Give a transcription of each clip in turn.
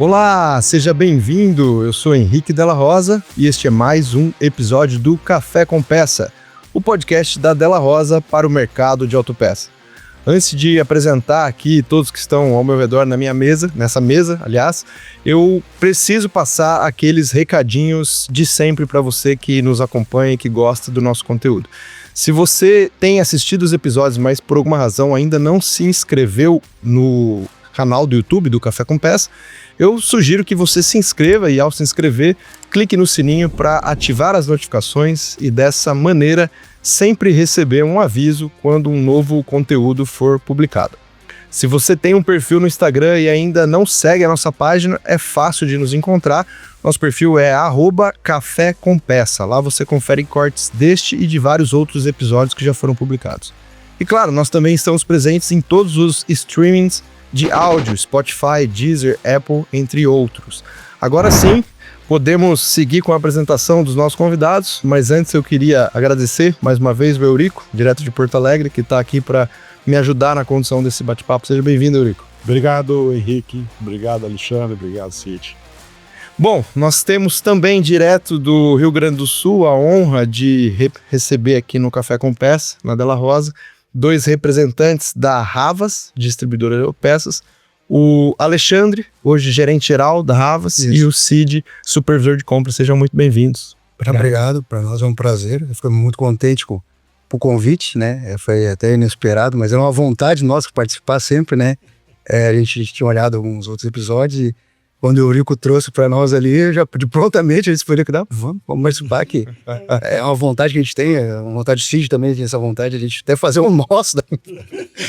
Olá, seja bem-vindo! Eu sou Henrique Della Rosa e este é mais um episódio do Café com Peça, o podcast da Della Rosa para o mercado de autopeça. Antes de apresentar aqui todos que estão ao meu redor nessa mesa, eu preciso passar aqueles recadinhos de sempre para você que nos acompanha e que gosta do nosso conteúdo. Se você tem assistido os episódios, mas por alguma razão ainda não se inscreveu no canal do YouTube do Café com Peça, eu sugiro que você se inscreva e, ao se inscrever, clique no sininho para ativar as notificações e, dessa maneira, sempre receber um aviso quando um novo conteúdo for publicado. Se você tem um perfil no Instagram e ainda não segue a nossa página, é fácil de nos encontrar. Nosso perfil é @cafécompeça. Lá você confere cortes deste e de vários outros episódios que já foram publicados. E claro, nós também estamos presentes em todos os streamings de áudio, Spotify, Deezer, Apple, entre outros. Agora sim, podemos seguir com a apresentação dos nossos convidados, mas antes eu queria agradecer mais uma vez o Eurico, direto de Porto Alegre, que está aqui para me ajudar na condução desse bate-papo. Seja bem-vindo, Eurico. Obrigado, Henrique. Obrigado, Alexandre. Obrigado, Cid. Bom, nós temos também, direto do Rio Grande do Sul, a honra de receber aqui no Café com Peça, na Della Rosa, dois representantes da Havas, distribuidora de peças, o Alexandre, hoje gerente-geral da Havas, e o Cid, supervisor de compras. Sejam muito bem-vindos. Obrigado, para nós é um prazer. Eu fico muito contente com o convite, né? Foi até inesperado, mas é uma vontade nossa participar sempre, né? A gente tinha olhado alguns outros episódios e quando o Eurico trouxe para nós ali, já prontamente a gente foi vamos participar aqui. É uma vontade que a gente tem, é uma vontade de Cid também, tem essa vontade de a gente até fazer um nosso.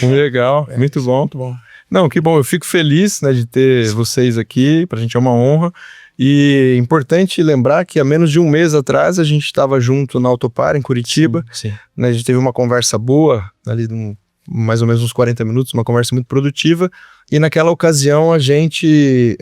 Legal, muito bom. Muito bom. Não, que bom, eu fico feliz, né, de ter vocês aqui, pra gente é uma honra. E é importante lembrar que há menos de um mês atrás a gente estava junto na Autopar, em Curitiba. Sim. Né, a gente teve uma conversa boa, ali mais ou menos uns 40 minutos, uma conversa muito produtiva. E naquela ocasião a gente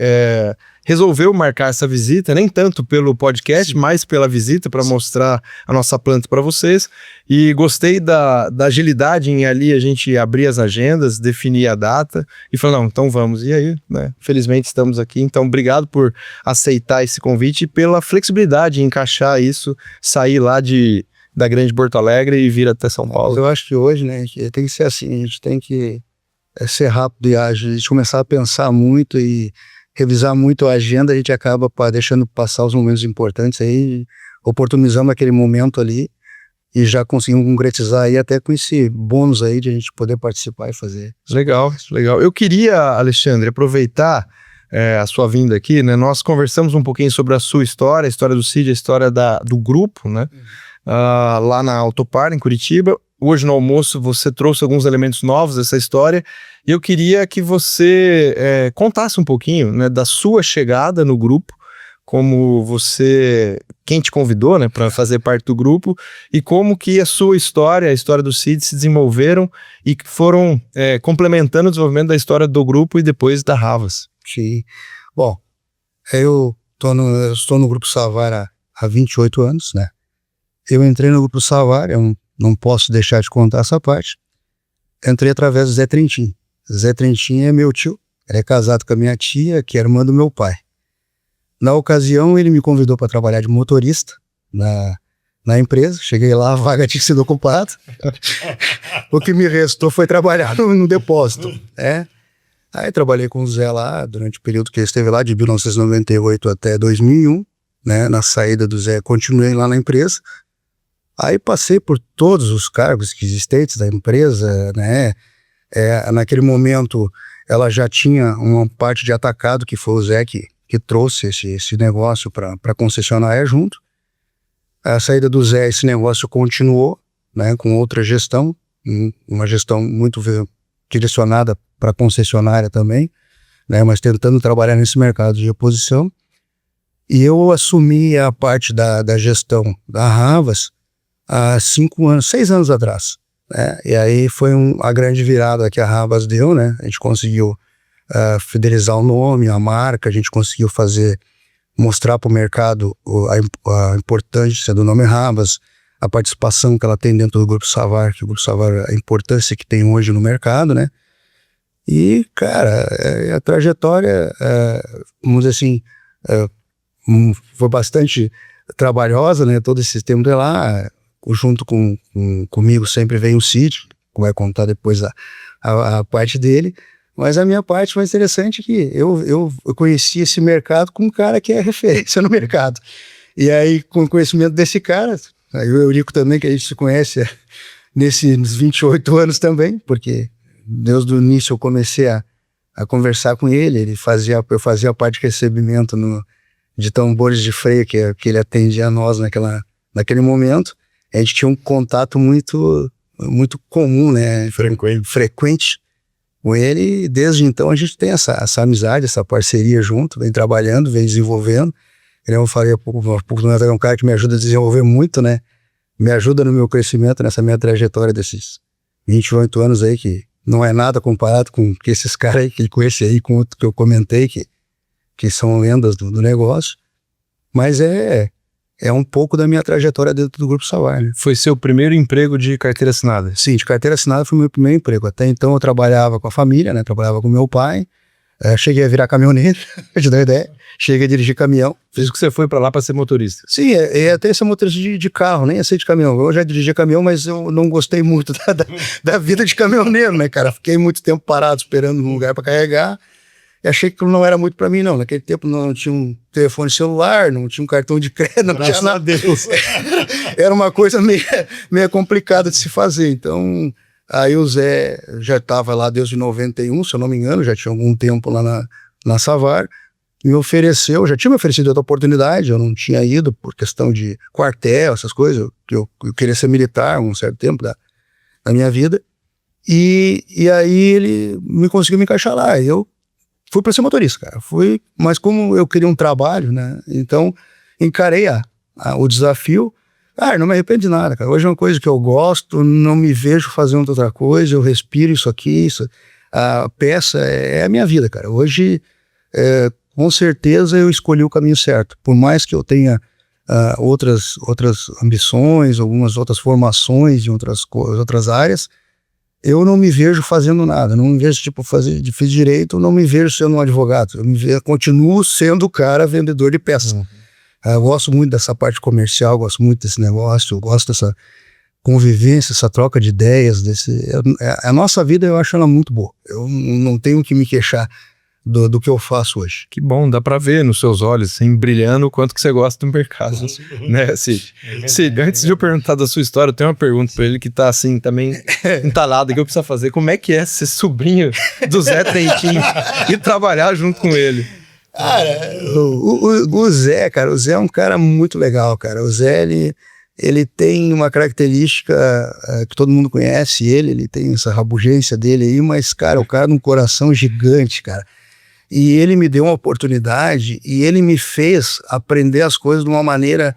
resolveu marcar essa visita, nem tanto pelo podcast, mas pela visita, para mostrar a nossa planta para vocês. E gostei da agilidade em ali a gente abrir as agendas, definir a data e falar, não, então vamos. E aí, né, felizmente estamos aqui. Então, obrigado por aceitar esse convite e pela flexibilidade em encaixar isso, sair lá da grande Porto Alegre e vir até São Paulo. Eu acho que hoje, né, tem que ser assim, a gente tem que ser rápido e ágil, a gente começar a pensar muito e revisar muito a agenda, a gente acaba deixando passar os momentos importantes aí, oportunizando aquele momento ali e já conseguimos concretizar aí até com esse bônus aí de a gente poder participar e fazer. Legal, legal. Eu queria, Alexandre, aproveitar a sua vinda aqui, né? Nós conversamos um pouquinho sobre a sua história, a história do Cid, a história do grupo, né? Lá na Autopar, em Curitiba. Hoje no almoço você trouxe alguns elementos novos dessa história e eu queria que você contasse um pouquinho, né, da sua chegada no grupo, quem te convidou, né, para fazer parte do grupo e como que a sua história, a história do Cid se desenvolveram e que foram complementando o desenvolvimento da história do grupo e depois da Havas. Sim. Bom, eu estou no Grupo Savar há 28 anos, né? Eu entrei no Grupo Savar, eu não posso deixar de contar essa parte. Entrei através do Zé Trentin. Zé Trentin é meu tio, ele é casado com a minha tia, que é irmã do meu pai. Na ocasião, ele me convidou para trabalhar de motorista na empresa. Cheguei lá, a vaga tinha sido ocupada. O que me restou foi trabalhar no depósito. Aí trabalhei com o Zé lá, durante o período que ele esteve lá, de 1998 até 2001. Né? Na saída do Zé, continuei lá na empresa. Aí passei por todos os cargos existentes da empresa, né? Naquele momento, ela já tinha uma parte de atacado, que foi o Zé que trouxe esse negócio para a concessionária junto. A saída do Zé, esse negócio continuou, né, com outra gestão, uma gestão muito direcionada para a concessionária também, né, mas tentando trabalhar nesse mercado de reposição. E eu assumi a parte da gestão da Havas há 6 anos atrás, né? E aí foi a grande virada que a Havas deu, né? A gente conseguiu fidelizar o nome, a marca, a gente conseguiu mostrar para o mercado a importância do nome Havas, a participação que ela tem dentro do Grupo Savar, que o Grupo Savar, a importância que tem hoje no mercado, né? E, cara, a trajetória, vamos dizer assim, foi bastante trabalhosa, né? Todo esse tempo de lá, junto comigo sempre veio o Cid, que vai contar depois a parte dele. Mas a minha parte mais interessante é que eu conheci esse mercado com um cara que é referência no mercado. E aí, com o conhecimento desse cara, aí o Eurico também, que a gente se conhece nesses 28 anos também, porque desde o início eu comecei a conversar com ele, eu fazia a parte de recebimento de tambores de freio que ele atendia a nós naquele momento. A gente tinha um contato muito comum, né? Frequente com ele, e desde então a gente tem essa amizade, essa parceria junto, vem trabalhando, vem desenvolvendo. Eu falei há pouco, é um cara que me ajuda a desenvolver muito, né? Me ajuda no meu crescimento, nessa minha trajetória desses 28 anos aí, que não é nada comparado com esses caras aí, que ele conhece aí, com outro que eu comentei, que são lendas do negócio. Mas é um pouco da minha trajetória dentro do Grupo Savar, né? Foi seu primeiro emprego de carteira assinada? Sim, de carteira assinada foi o meu primeiro emprego. Até então eu trabalhava com a família, né? Trabalhava com meu pai. Cheguei a virar caminhoneiro, pra te dar uma ideia. Cheguei a dirigir caminhão. Fiz que você foi pra lá pra ser motorista? Sim, até ser motorista de carro, nem ia ser de caminhão. Eu já dirigi caminhão, mas eu não gostei muito da vida de caminhoneiro, né, cara? Fiquei muito tempo parado esperando um lugar pra carregar. E achei que não era muito pra mim, não. Naquele tempo não tinha um telefone celular, não tinha um cartão de crédito, não tinha nada. Deus. Era uma coisa meio complicada de se fazer. Então, aí o Zé já estava lá desde 91, se eu não me engano, já tinha algum tempo lá na Savar. Me ofereceu, já tinha me oferecido outra oportunidade, eu não tinha ido por questão de quartel, essas coisas. Eu queria ser militar um certo tempo da minha vida. E aí ele conseguiu me encaixar lá. Eu fui para ser motorista, cara. Mas como eu queria um trabalho, né? Então encarei o desafio. Não me arrependo de nada, cara. Hoje é uma coisa que eu gosto, não me vejo fazendo outra coisa, eu respiro isso aqui, a peça é a minha vida, cara. Hoje, com certeza eu escolhi o caminho certo. Por mais que eu tenha outras ambições, algumas outras formações em outras áreas, eu não me vejo fazendo nada, não me vejo, fiz direito, não me vejo sendo um advogado, continuo sendo o cara vendedor de peças. Eu gosto muito dessa parte comercial, gosto muito desse negócio, eu gosto dessa convivência, essa troca de ideias, a nossa vida eu acho ela muito boa, eu não tenho que me queixar do que eu faço hoje. Que bom, dá pra ver nos seus olhos, assim, brilhando o quanto que você gosta do mercado, né, Cid? Cid, antes de eu perguntar da sua história, eu tenho uma pergunta pra ele que tá, assim, também entalada, que eu preciso fazer. Como é que é ser sobrinho do Zé Trentin e trabalhar junto com ele? Cara, o Zé, cara, o Zé é um cara muito legal, cara. O Zé, ele tem uma característica que todo mundo conhece, ele tem essa rabugência dele aí, mas, cara, o cara tem um coração gigante, cara. E ele me deu uma oportunidade e ele me fez aprender as coisas de uma maneira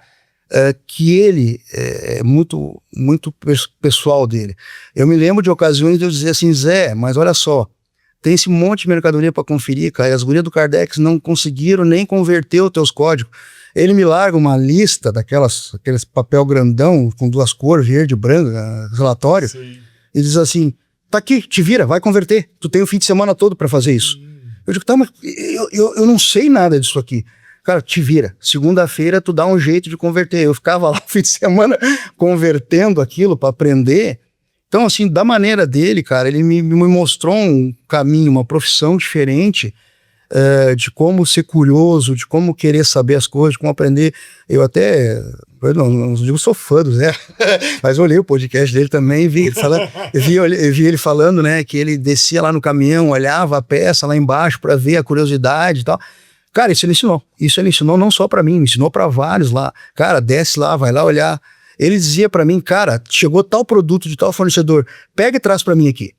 que ele é muito, muito pessoal dele. Eu me lembro de ocasiões de eu dizer assim, Zé, mas olha só, tem esse monte de mercadoria para conferir, cara, e as gurias do Kardex não conseguiram nem converter os teus códigos. Ele me larga uma lista aqueles papel grandão com duas cores, verde e branco, relatório, sim, e diz assim, tá aqui, te vira, vai converter, tu tem o fim de semana todo para fazer isso. Eu digo, tá, mas eu não sei nada disso aqui. Cara, te vira. Segunda-feira tu dá um jeito de converter. Eu ficava lá no fim de semana convertendo aquilo para aprender. Então, assim, da maneira dele, cara, ele me mostrou um caminho, uma profissão diferente, de como ser curioso, de como querer saber as coisas, de como aprender. Eu não digo sou fã do Zé, mas eu olhei o podcast dele também e vi ele falando, né, que ele descia lá no caminhão, olhava a peça lá embaixo para ver a curiosidade e tal. Cara, isso ele ensinou não só para mim, me ensinou para vários lá. Cara, desce lá, vai lá olhar. Ele dizia para mim, cara, chegou tal produto de tal fornecedor, pega e traz para mim aqui.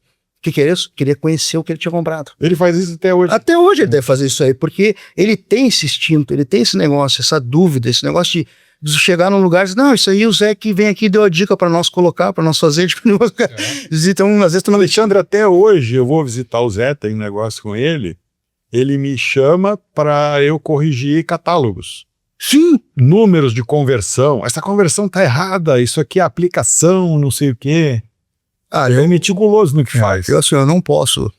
O que é isso? Queria conhecer o que ele tinha comprado. Ele faz isso até hoje. Até hoje ele deve fazer isso aí, porque ele tem esse instinto, ele tem esse negócio, essa dúvida, esse negócio de chegar num lugar e dizer, não, isso aí o Zé que vem aqui deu a dica para nós colocar, para nós fazer. Então, às vezes, Alexandre, até hoje eu vou visitar o Zé, tem um negócio com ele me chama para eu corrigir catálogos. Sim. Números de conversão. Essa conversão tá errada, isso aqui é aplicação, não sei o quê. Ele é meticuloso no que faz. Eu não posso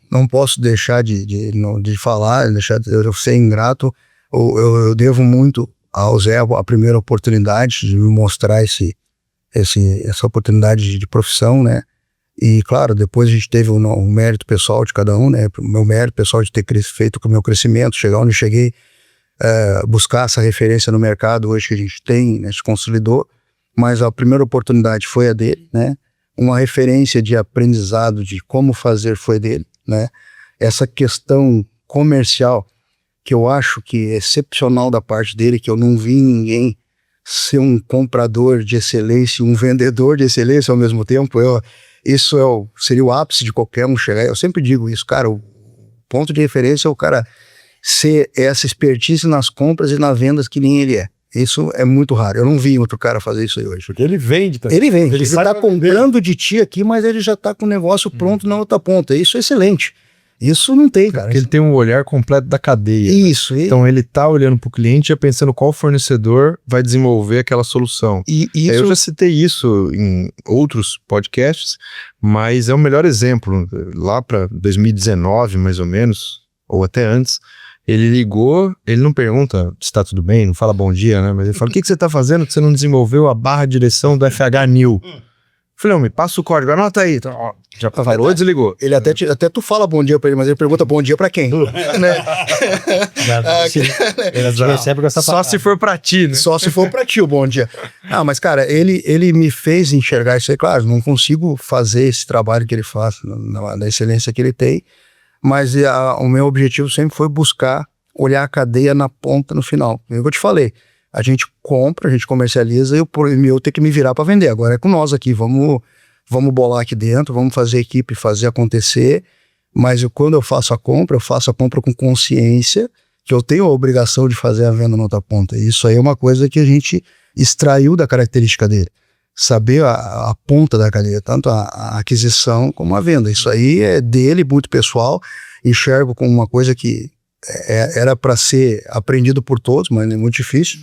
deixar de falar, deixar eu ser ingrato. Eu devo muito ao Zé a primeira oportunidade de me mostrar essa oportunidade de profissão, né? E claro, depois a gente teve o mérito pessoal de cada um, né? O meu mérito pessoal de ter feito com o meu crescimento, chegar onde eu cheguei, buscar essa referência no mercado hoje que a gente tem, né? Se consolidou, mas a primeira oportunidade foi a dele, né? Uma referência de aprendizado de como fazer foi dele, né? Essa questão comercial que eu acho que é excepcional da parte dele, que eu não vi ninguém ser um comprador de excelência, um vendedor de excelência ao mesmo tempo. Isso seria o ápice de qualquer um chegar. Eu sempre digo isso, cara, o ponto de referência é o cara ser essa expertise nas compras e nas vendas que nem ele é. Isso é muito raro. Eu não vi outro cara fazer isso aí hoje. Porque ele vende também. Ele vende. Ele tá comprando de ti aqui, mas ele já tá com o negócio pronto na outra ponta. Isso é excelente. Isso não tem, cara. Porque ele tem um olhar completo da cadeia. Isso. Então ele tá olhando pro cliente já pensando qual fornecedor vai desenvolver aquela solução. Eu já citei isso em outros podcasts, mas é o melhor exemplo. Lá para 2019, mais ou menos, ou até antes, ele ligou, ele não pergunta se tá tudo bem, não fala bom dia, né? Mas ele fala, o que você tá fazendo que você não desenvolveu a barra de direção do FH New? Falei, me passa o código, anota aí. Então, já falou e desligou. Ele até tu fala bom dia pra ele, mas ele pergunta bom dia pra quem? Né? Ele recebe com essa Só se for pra ti, né? Só se for pra ti o bom dia. Mas cara, ele me fez enxergar isso aí. Claro, não consigo fazer esse trabalho que ele faz, na excelência que ele tem, mas o meu objetivo sempre foi buscar olhar a cadeia na ponta, no final. Eu te falei, a gente compra, a gente comercializa e eu tenho que me virar para vender. Agora é com nós aqui, vamos bolar aqui dentro, vamos fazer equipe, fazer acontecer. Mas quando eu faço a compra com consciência que eu tenho a obrigação de fazer a venda na outra ponta. E isso aí é uma coisa que a gente extraiu da característica dele. Saber a ponta da cadeia, tanto a aquisição como a venda. Isso aí é dele, muito pessoal. Enxergo como uma coisa que era para ser aprendido por todos, mas é muito difícil.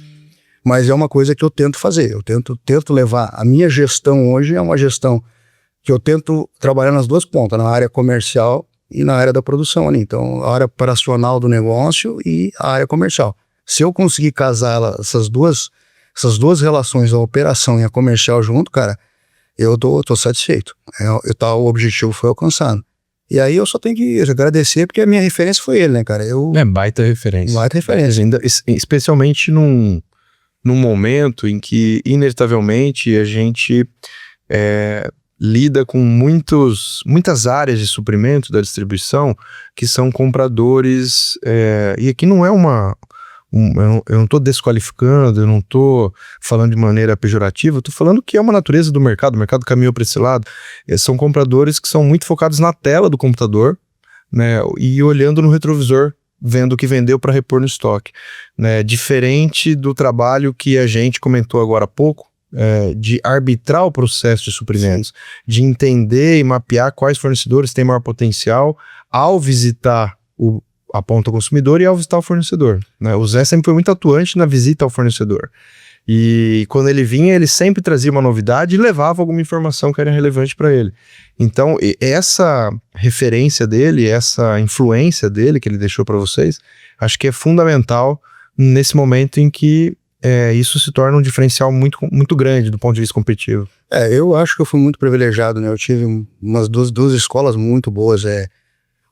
Mas é uma coisa que eu tento fazer. Eu tento levar. A minha gestão hoje é uma gestão que eu tento trabalhar nas duas pontas, na área comercial e na área da produção ali. Então, a área operacional do negócio e a área comercial. Se eu conseguir casar essas duas relações, a operação e a comercial junto, cara, eu tô satisfeito. O objetivo foi alcançado. E aí eu só tenho que agradecer, porque a minha referência foi ele, né, cara? Baita referência. Baita referência. Ainda, especialmente num momento em que, inevitavelmente, a gente lida com muitas áreas de suprimento da distribuição que são compradores, e aqui não é eu não estou desqualificando, eu não estou falando de maneira pejorativa, eu estou falando que é uma natureza do mercado, o mercado caminhou para esse lado. São compradores que são muito focados na tela do computador, né, e olhando no retrovisor, vendo o que vendeu para repor no estoque, né, diferente do trabalho que a gente comentou agora há pouco, de arbitrar o processo de suprimentos, de entender e mapear quais fornecedores têm maior potencial ao visitar a ponta consumidor e ao visitar o fornecedor, né? O Zé sempre foi muito atuante na visita ao fornecedor. E quando ele vinha, ele sempre trazia uma novidade e levava alguma informação que era relevante para ele. Então, essa referência dele, essa influência dele que ele deixou para vocês, acho que é fundamental nesse momento em que isso se torna um diferencial muito, muito grande do ponto de vista competitivo. Eu acho que eu fui muito privilegiado, né? Eu tive umas duas escolas muito boas,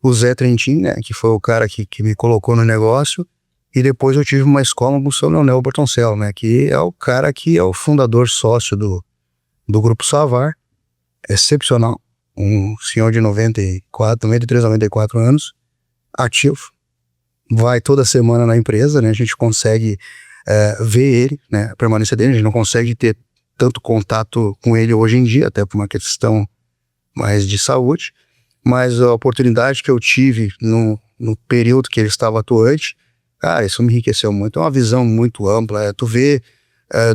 o Zé Trentin, né, que foi o cara que me colocou no negócio, e depois eu tive uma escola com o seu Leonel Bertoncello, né, que é o cara que é o fundador sócio do Grupo Savar, excepcional, um senhor de 93 a 94 anos, ativo, vai toda semana na empresa, né, a gente consegue ver ele, né, a permanência dele, a gente não consegue ter tanto contato com ele hoje em dia, até por uma questão mais de saúde, mas a oportunidade que eu tive no período que ele estava atuante, cara, isso me enriqueceu muito. É uma visão muito ampla. Tu vê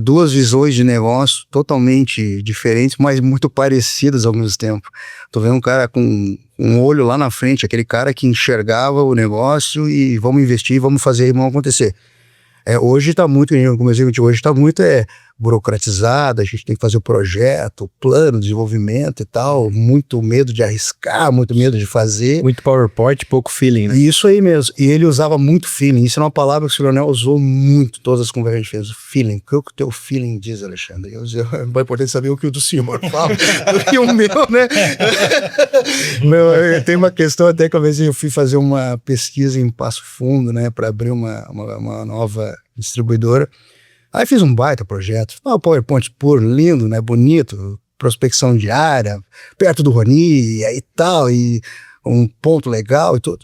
duas visões de negócio totalmente diferentes, mas muito parecidas ao mesmo tempo. Tu vê um cara com um olho lá na frente, aquele cara que enxergava o negócio e vamos investir, vamos fazer, vamos acontecer. Hoje está muito, como eu digo, hoje está muito burocratizada, a gente tem que fazer o projeto, o plano, desenvolvimento e tal, muito medo de arriscar, muito medo de fazer. Muito PowerPoint, pouco feeling, né? Isso aí mesmo. E ele usava muito feeling. Isso é uma palavra que o Leonel usou muito, todas as conversas que a gente fez. Feeling. O que o teu feeling diz, Alexandre? É importante saber o que o do senhor fala. E o meu, né? Tem uma questão até que uma vez eu fui fazer uma pesquisa em Passo Fundo, né, para abrir uma nova distribuidora. Aí fiz um baita projeto, PowerPoint puro, lindo, né, bonito, prospecção diária, perto do Roni e tal, e um ponto legal e tudo.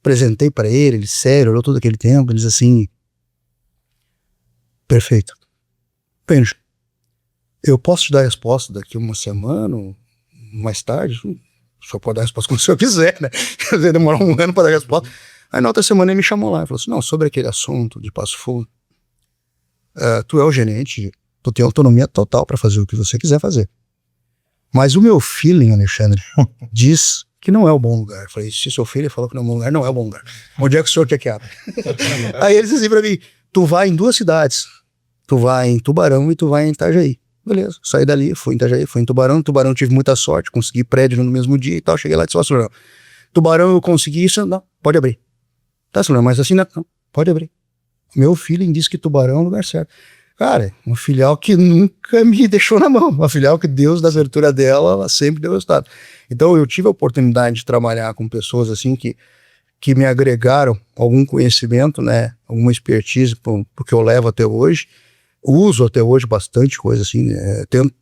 Apresentei para ele sério, olhou todo aquele tempo, ele disse assim, perfeito, Benji, eu posso te dar a resposta daqui uma semana, mais tarde? O senhor pode dar a resposta quando o senhor quiser, né? Quer dizer, demorou um ano para dar a resposta. Aí na outra semana ele me chamou lá e falou assim, não, sobre aquele assunto de Passo Fundo, tu é o gerente, tu tem autonomia total para fazer o que você quiser fazer. Mas o meu feeling, Alexandre, diz que não é o bom lugar. Eu falei, se seu filho falou que não é o bom lugar, não é o bom lugar. Onde é que o senhor quer que abra? Aí ele disse assim pra mim, tu vai em 2 cidades, tu vai em Tubarão e tu vai em Itajaí. Beleza, saí dali, fui em Itajaí, fui em Tubarão. Tubarão tive muita sorte, consegui prédio no mesmo dia e tal, cheguei lá e disse, não, Tubarão eu consegui isso, não, pode abrir. Tá, senhor, mas assim não, pode abrir. Meu feeling diz que Tubarão é o lugar certo. Cara, uma filial que nunca me deixou na mão. Uma filial que Deus, da abertura dela, ela sempre deu resultado. Então eu tive a oportunidade de trabalhar com pessoas assim que me agregaram algum conhecimento, né, alguma expertise porque eu levo até hoje. Uso até hoje bastante coisa assim,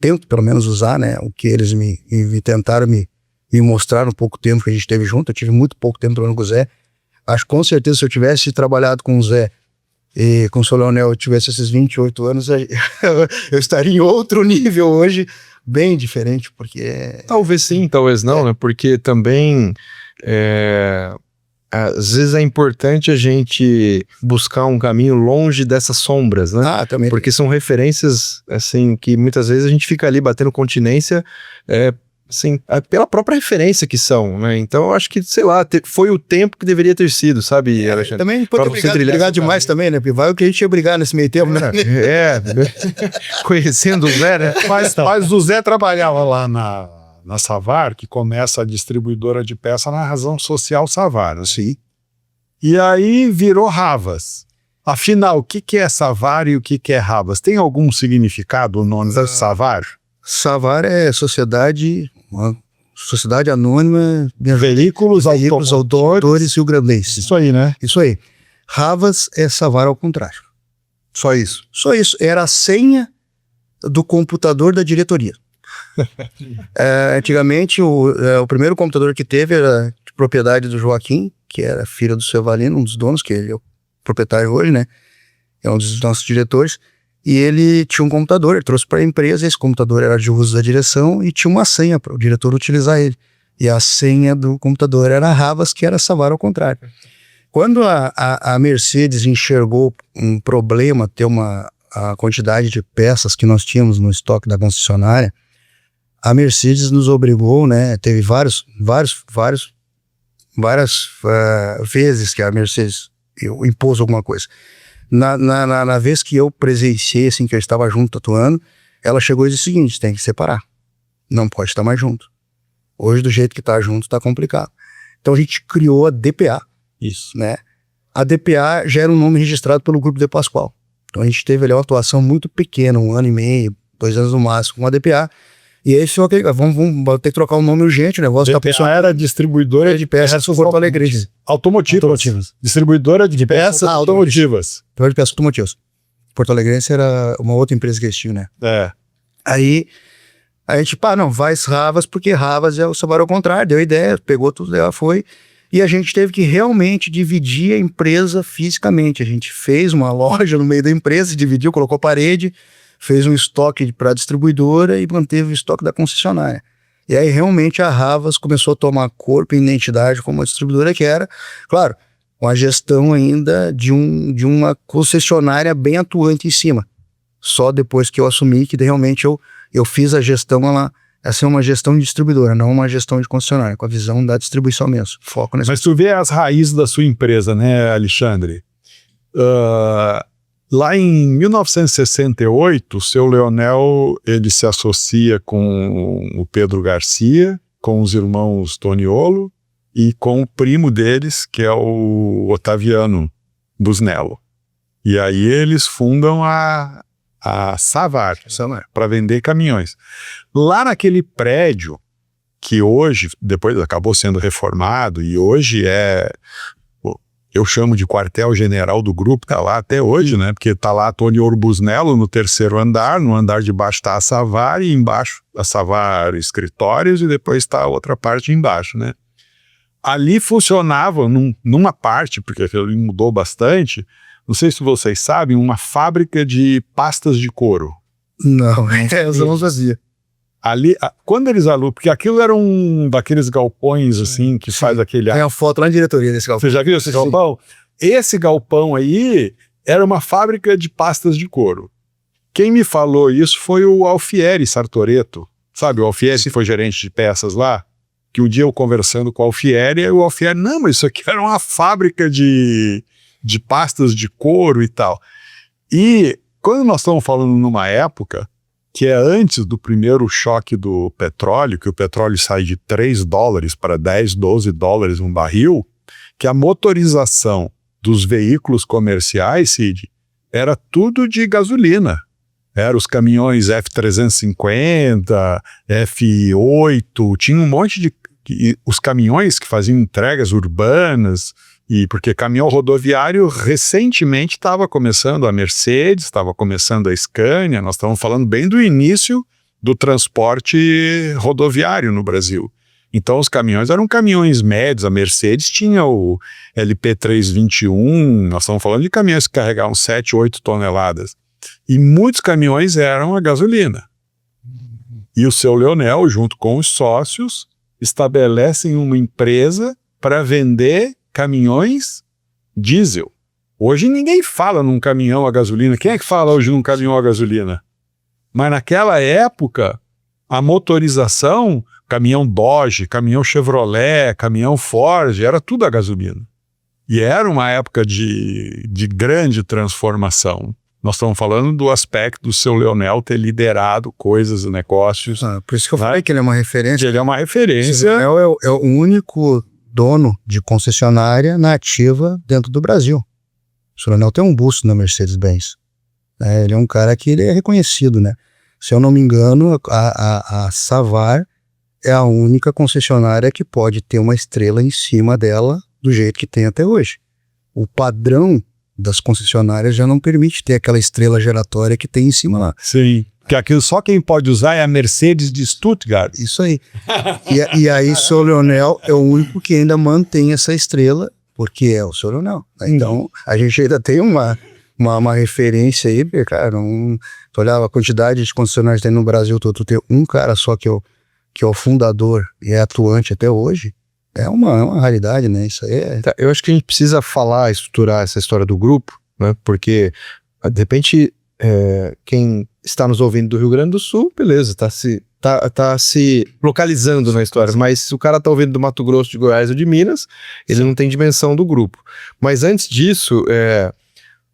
tento pelo menos usar, né, o que eles me tentaram me mostrar no pouco tempo que a gente teve junto. Eu tive muito pouco tempo trabalhando com o Zé. Acho que com certeza se eu tivesse trabalhado com o Zé e com o seu Leonel, eu tivesse esses 28 anos, eu estaria em outro nível hoje, bem diferente, porque... Talvez sim, talvez não, né? Porque também, às vezes é importante a gente buscar um caminho longe dessas sombras, né? Ah, também. Porque são referências, assim, que muitas vezes a gente fica ali batendo continência, assim, pela própria referência que são, né? Então eu acho que, sei lá, foi o tempo que deveria ter sido, sabe, Alexandre? Também pode brigar demais também, né? Vai o que a gente ia brigar nesse meio tempo, né? Conhecendo o Zé, né? Mas o Zé trabalhava lá na Savar, que começa a distribuidora de peça na razão social Savar, né? Sim. E aí virou Havas. Afinal, o que é Savar e o que é Havas? Tem algum significado o nome da Savar? Savar é uma sociedade anônima de Veículos autores rio-grandenses. Isso aí, né? Isso aí. Havas é Savar ao contrário. Só isso? Só isso. Era a senha do computador da diretoria. Antigamente, o primeiro computador que teve era de propriedade do Joaquim, que era filho do seu Valino, um dos donos, que ele é o proprietário hoje, né? É um dos nossos diretores. E ele tinha um computador, ele trouxe para a empresa, esse computador era de uso da direção e tinha uma senha para o diretor utilizar ele. E a senha do computador era Havas, que era Savar ao contrário. Quando a Mercedes enxergou um problema, ter a quantidade de peças que nós tínhamos no estoque da concessionária, a Mercedes nos obrigou, né, teve várias vezes que a Mercedes impôs alguma coisa. Na vez que eu presenciei, assim, que eu estava junto atuando, ela chegou e disse o seguinte, tem que separar, não pode estar mais junto. Hoje, do jeito que está junto, está complicado. Então a gente criou a DPA. Isso. Né? A DPA já era um nome registrado pelo Grupo De Pascoal. Então a gente teve ali uma atuação muito pequena, 1 ano e meio, 2 anos no máximo, com a DPA. E aí, vamos ter que trocar o nome urgente, o negócio DPA tá era distribuidora de peças Porto-Alegrense. Automotivas. Distribuidora de peças automotivas. Distribuidora de peças automotivas. Porto-Alegrense era uma outra empresa que eles tinham, né? Aí a gente, vai Havas, porque Havas é o Savar ao contrário, deu ideia, pegou tudo, ela foi. E a gente teve que realmente dividir a empresa fisicamente. A gente fez uma loja no meio da empresa, dividiu, colocou parede, fez um estoque para a distribuidora e manteve o estoque da concessionária. E aí realmente a Havas começou a tomar corpo e identidade como uma distribuidora que era, claro, com a gestão ainda de uma concessionária bem atuante em cima. Só depois que eu assumi que realmente eu fiz a gestão, essa é uma gestão de distribuidora, não uma gestão de concessionária, com a visão da distribuição mesmo. Foco nessa. Mas tu vê as raízes da sua empresa, né, Alexandre? Lá em 1968, o seu Leonel, ele se associa com o Pedro Garcia, com os irmãos Toniolo e com o primo deles, que é o Otaviano Busnello. E aí eles fundam a Savar, para vender caminhões. Lá naquele prédio, que hoje, depois acabou sendo reformado, e hoje eu chamo de quartel-general do grupo, tá lá até hoje, né? Porque tá lá Toniolo Busnello no 3º andar, no andar de baixo tá a Savar, e embaixo a Savar escritórios, e depois tá a outra parte embaixo, né? Ali funcionava numa parte, porque ele mudou bastante, não sei se vocês sabem, uma fábrica de pastas de couro. Não, eu não fazia. Ali, quando eles alugam, porque aquilo era um daqueles galpões, assim, que faz aquele... Tem uma foto lá na diretoria desse galpão. Você já viu esse galpão? Esse galpão aí era uma fábrica de pastas de couro. Quem me falou isso foi o Alfieri Sartoreto. Sabe, o Alfieri que foi gerente de peças lá? Que um dia eu conversando com o Alfieri, não, mas isso aqui era uma fábrica de pastas de couro e tal. E quando nós estamos falando numa época que é antes do primeiro choque do petróleo, que o petróleo sai de $3 para 10, 12 dólares um barril, que a motorização dos veículos comerciais, Cid, era tudo de gasolina. Eram os caminhões F350, F8, tinha um monte de... Os caminhões que faziam entregas urbanas, e porque caminhão rodoviário recentemente estava começando a Mercedes, estava começando a Scania, nós estamos falando bem do início do transporte rodoviário no Brasil. Então os caminhões eram caminhões médios, a Mercedes tinha o LP321, nós estamos falando de caminhões que carregavam 7, 8 toneladas. E muitos caminhões eram a gasolina. E o seu Leonel, junto com os sócios, estabelecem uma empresa para vender caminhões diesel. Hoje ninguém fala num caminhão a gasolina. Quem é que fala hoje num caminhão a gasolina? Mas naquela época, a motorização, caminhão Dodge, caminhão Chevrolet, caminhão Ford, era tudo a gasolina. E era uma época de grande transformação. Nós estamos falando do aspecto do seu Leonel ter liderado coisas, negócios. Por isso que eu falei que ele é uma referência. Ele é uma referência. O Leonel é o único dono de concessionária nativa dentro do Brasil. O seu Leonel tem um busto na Mercedes-Benz. Ele é um cara que ele é reconhecido, né? Se eu não me engano, a Savar é a única concessionária que pode ter uma estrela em cima dela do jeito que tem até hoje. O padrão das concessionárias já não permite ter aquela estrela giratória que tem em cima lá. Sim. Porque aquilo só quem pode usar é a Mercedes de Stuttgart. Isso aí. E aí o seu Leonel é o único que ainda mantém essa estrela, porque é o seu Leonel. Então, a gente ainda tem uma referência aí, porque, cara, tu olhava a quantidade de concessionárias que tem no Brasil, tu tem um cara só que é o fundador e é atuante até hoje, é uma raridade, né? Isso aí é... Tá, eu acho que a gente precisa falar, estruturar essa história do grupo, né? Porque, de repente, quem está nos ouvindo do Rio Grande do Sul, beleza, tá se localizando na história, mas se o cara tá ouvindo do Mato Grosso, de Goiás ou de Minas, ele não tem dimensão do grupo. Mas antes disso,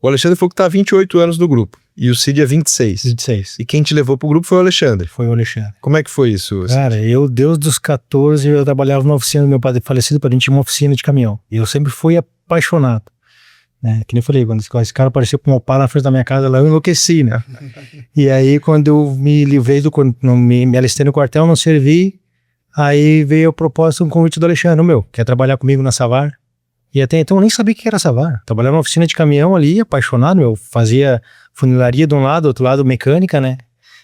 o Alexandre falou que tá há 28 anos no grupo, e o Cid é 26. 26. E quem te levou pro grupo foi o Alexandre. Foi o Alexandre. Como é que foi isso? Cara, desde os 14, eu trabalhava na oficina do meu pai falecido, para a gente tinha uma oficina de caminhão. E eu sempre fui apaixonado. Né? Que nem eu falei, quando esse cara apareceu com uma Opala na frente da minha casa, lá eu enlouqueci, né? E aí, quando eu me livrei me alistei no quartel, não servi, aí veio a proposta, um convite do Alexandre, quer trabalhar comigo na Savar? E até então eu nem sabia o que era Savar. Trabalhava numa oficina de caminhão ali, apaixonado, fazia funilaria de um lado, do outro lado mecânica, né?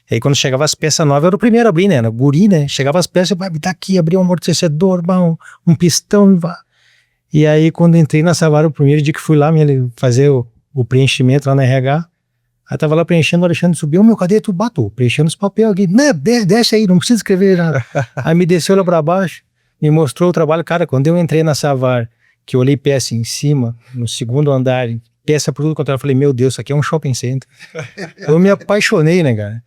E aí quando chegava as peças novas, eu era o primeiro a abrir, né? Era guri, né? Chegava as peças, me dá aqui, abria um amortecedor, um pistão, e aí, quando entrei na Savar, o primeiro dia que fui lá fazer o preenchimento lá na RH, aí tava lá preenchendo, o Alexandre subiu, cadê tu? Batou, preenchendo os papéis aqui. Não, desce aí, não precisa escrever nada. Aí me desceu lá pra baixo, me mostrou o trabalho. Cara, quando eu entrei na Savar, que eu olhei peça em cima, no segundo andar, peça por tudo quanto eu falei, meu Deus, isso aqui é um shopping center. Eu me apaixonei, né, cara?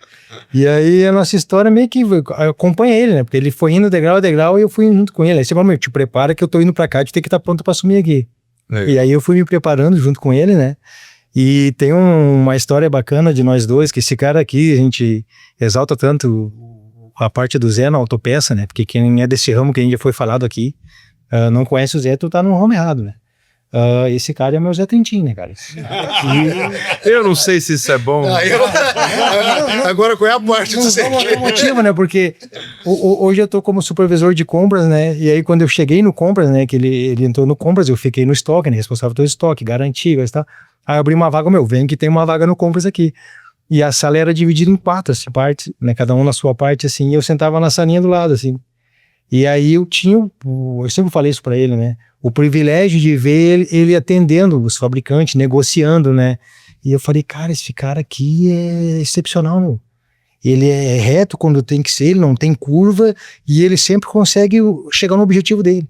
E aí a nossa história meio que acompanha ele, né? Porque ele foi indo degrau a degrau e eu fui junto com ele. Aí você falou, te prepara que eu tô indo pra cá, tu tem que estar pronto pra assumir aqui. E aí eu fui me preparando junto com ele, né? E tem uma história bacana de nós dois, que esse cara aqui, a gente exalta tanto a parte do Zé na autopeça, né? Porque quem é desse ramo que a gente já foi falado aqui, não conhece o Zé, tu tá no ramo errado, né? Esse cara é meu Zé Trentin, né, cara? Eu não sei se isso é bom. Agora, qual é a parte do Zé? É o motivo, né? Porque hoje eu tô como supervisor de compras, né? E aí, quando eu cheguei no compras, né? Que ele entrou no compras, eu fiquei no estoque, né? Responsável pelo estoque, garantia e tal. Aí eu abri uma vaga, vem que tem uma vaga no compras aqui. E a sala era dividida em 4, assim, partes, né? Cada um na sua parte, assim. E eu sentava na salinha do lado, assim. E aí eu sempre falei isso pra ele, né? O privilégio de ver ele atendendo os fabricantes, negociando, né? E eu falei, cara, esse cara aqui é excepcional, meu. Ele é reto quando tem que ser, ele não tem curva e ele sempre consegue chegar no objetivo dele,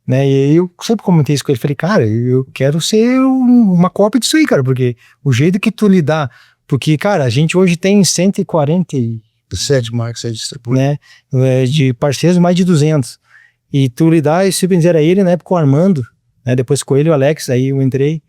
né? E eu sempre comentei isso com ele, falei, cara, eu quero ser uma cópia disso aí, cara, porque o jeito que tu lidar, porque, cara, a gente hoje tem 7 marcas aí distribuídas. né? De parceiros, mais de 200. E tu lidar, esse benzer a ele, na época, com o Armando, né? Depois com ele e o Alex, aí eu entrei.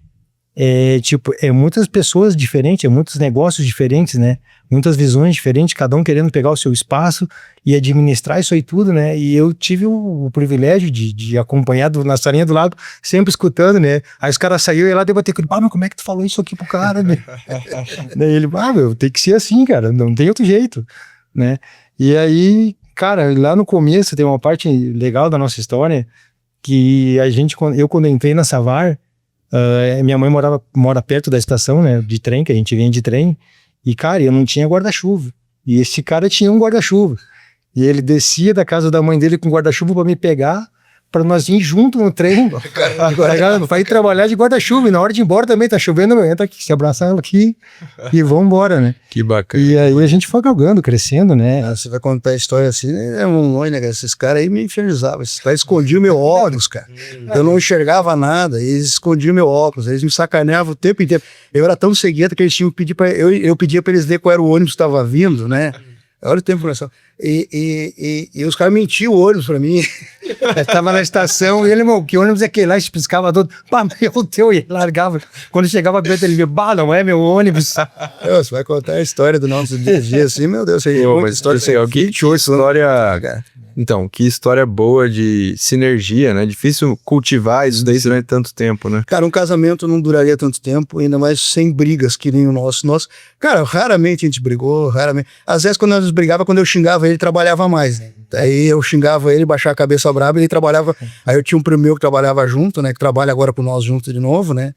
Muitas pessoas diferentes, muitos negócios diferentes, né? Muitas visões diferentes, cada um querendo pegar o seu espaço e administrar isso aí tudo, né? E eu tive o privilégio de acompanhar na salinha do lado, sempre escutando, né? Aí os caras saíram e lá debater com ele, mas como é que tu falou isso aqui pro cara, né? Daí ele, meu, tem que ser assim, cara, não tem outro jeito, né? E aí, cara, lá no começo tem uma parte legal da nossa história, que quando entrei na Savar, minha mãe mora perto da estação, né, de trem, que a gente vinha de trem, e cara, eu não tinha guarda-chuva, e esse cara tinha um guarda-chuva, e ele descia da casa da mãe dele com guarda-chuva pra me pegar, pra nós ir junto no trem, vai trabalhar de guarda-chuva, e na hora de ir embora também, tá chovendo, entra aqui, se abraçar ela aqui, e vamos embora, né. Que bacana. E aí a gente foi galgando, crescendo, né. Você vai contar a história assim, é um longe, né, cara? Esses caras aí me infernizavam, esses caras escondiam meu óculos, cara. Eu não enxergava nada, eles escondiam meu óculos, eles me sacaneavam o tempo inteiro. Eu era tão cegueta que eles tinham que pedir pra... Eu pedia pra eles ver qual era o ônibus que estava vindo, né. Olha o tempo que e os caras mentiam o ônibus pra mim. Eu tava na estação e ele, que ônibus é aquele lá? E piscava todo. Meu Deus, e largava. Quando chegava perto, ele via, não é meu ônibus. Você vai contar a história do nosso dia assim, meu Deus. Mas história assim, que história... Então, que história boa de sinergia, né? Difícil cultivar isso daí durante tanto tempo, né? Cara, um casamento não duraria tanto tempo, ainda mais sem brigas que nem o nosso. Cara, raramente a gente brigou, raramente. Às vezes, quando nós brigava, quando eu xingava ele, trabalhava mais, né? Aí eu xingava ele, baixava a cabeça brava, ele trabalhava... Aí eu tinha um primo meu que trabalhava junto, né? Que trabalha agora com nós junto de novo, né?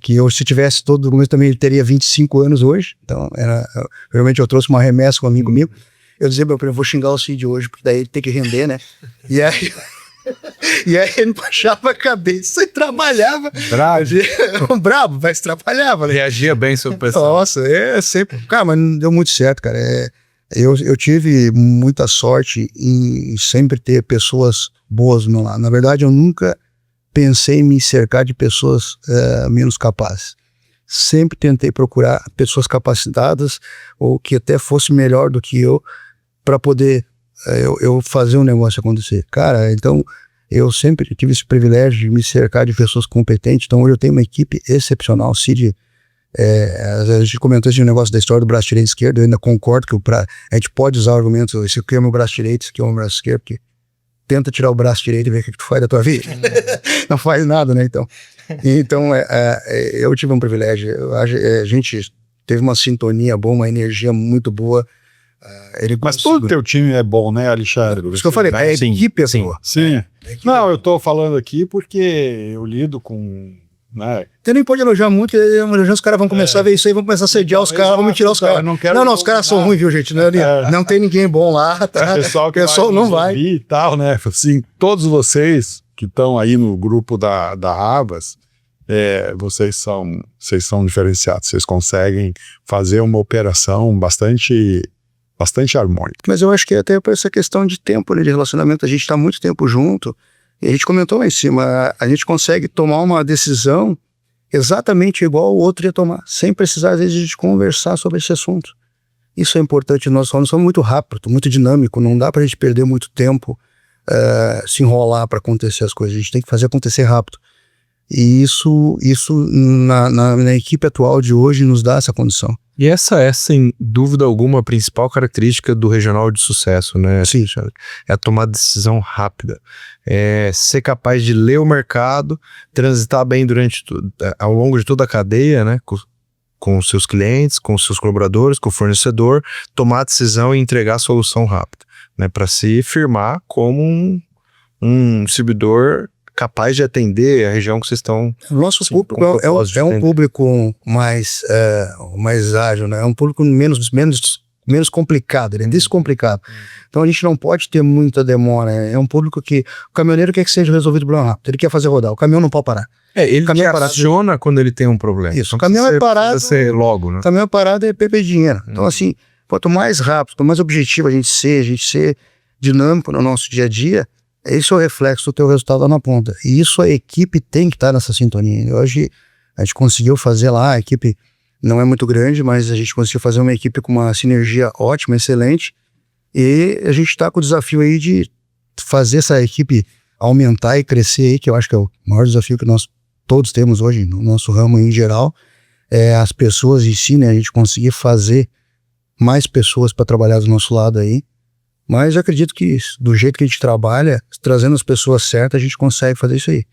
Que eu, se tivesse todo mundo também, ele teria 25 anos hoje. Então, realmente eu trouxe uma remessa com um amigo comigo. Eu dizia, meu primo, vou xingar o Cid hoje, porque daí ele tem que render, né? E aí ele baixava a cabeça e trabalhava. Bravo, mas trabalhava, né? Reagia bem sob pressão. Nossa, sempre... Cara, mas não deu muito certo, cara. Eu tive muita sorte em sempre ter pessoas boas do meu lado. Na verdade, eu nunca pensei em me cercar de pessoas menos capazes. Sempre tentei procurar pessoas capacitadas ou que até fosse melhor do que eu para poder eu fazer um negócio acontecer. Cara, então eu sempre tive esse privilégio de me cercar de pessoas competentes. Então hoje eu tenho uma equipe excepcional. Cid, a gente comentou esse negócio da história do braço direito e esquerdo. Eu ainda concordo que a gente pode usar o argumento, esse aqui é o meu braço direito, esse aqui é o meu braço esquerdo, porque tenta tirar o braço direito e ver o que tu faz da tua vida. Não faz nada, né? Então eu tive um privilégio. A gente teve uma sintonia boa, uma energia muito boa. Mas todo teu time é bom, né, Alexandre? Isso que eu falei, a equipe é boa. Sim. Não, eu tô falando aqui porque eu lido com... Né? Você nem pode elogiar muito, porque os caras vão começar a ver isso aí, vão começar a sediar os caras, vão me tirar os caras. Não, os caras são ruins, viu, gente? Não tem ninguém bom lá, tá? O pessoal não vai. E tal, né? Assim, todos vocês que estão aí no grupo da Havas, vocês são diferenciados, vocês conseguem fazer uma operação bastante harmônica. Mas eu acho que até por essa questão de tempo, né, de relacionamento, a gente está muito tempo junto, e a gente comentou lá em cima, a gente consegue tomar uma decisão exatamente igual o outro ia tomar, sem precisar, às vezes, de conversar sobre esse assunto. Isso é importante, nós somos muito rápido, muito dinâmico, não dá pra gente perder muito tempo se enrolar para acontecer as coisas, a gente tem que fazer acontecer rápido. E isso na equipe atual de hoje nos dá essa condição. E essa é, sem dúvida alguma, a principal característica do regional de sucesso, né? Sim. É a tomada de decisão rápida. É ser capaz de ler o mercado, transitar bem ao longo de toda a cadeia, né? Com os seus clientes, com os seus colaboradores, com o fornecedor, tomar a decisão e entregar a solução rápida, né? Para se firmar como um distribuidor capaz de atender a região que vocês estão... O nosso público é um público mais ágil, né? É um público menos complicado, ele é descomplicado. Então a gente não pode ter muita demora. É um público que o caminhoneiro quer que seja resolvido o problema rápido, ele quer fazer rodar, o caminhão não pode parar. Ele aciona quando ele tem um problema. Isso, o caminhão é parado. Precisa ser logo, né? O caminhão é parado é PP dinheiro. Então assim, quanto mais rápido, quanto mais objetivo a gente ser dinâmico no nosso dia a dia, esse é o reflexo do teu resultado lá na ponta. E isso a equipe tem que estar nessa sintonia. Hoje a gente conseguiu fazer lá, a equipe não é muito grande, mas a gente conseguiu fazer uma equipe com uma sinergia ótima, excelente. E a gente está com o desafio aí de fazer essa equipe aumentar e crescer aí, que eu acho que é o maior desafio que nós todos temos hoje no nosso ramo em geral. É as pessoas em si, né? A gente conseguir fazer mais pessoas para trabalhar do nosso lado aí. Mas eu acredito que do jeito que a gente trabalha, trazendo as pessoas certas, a gente consegue fazer isso aí.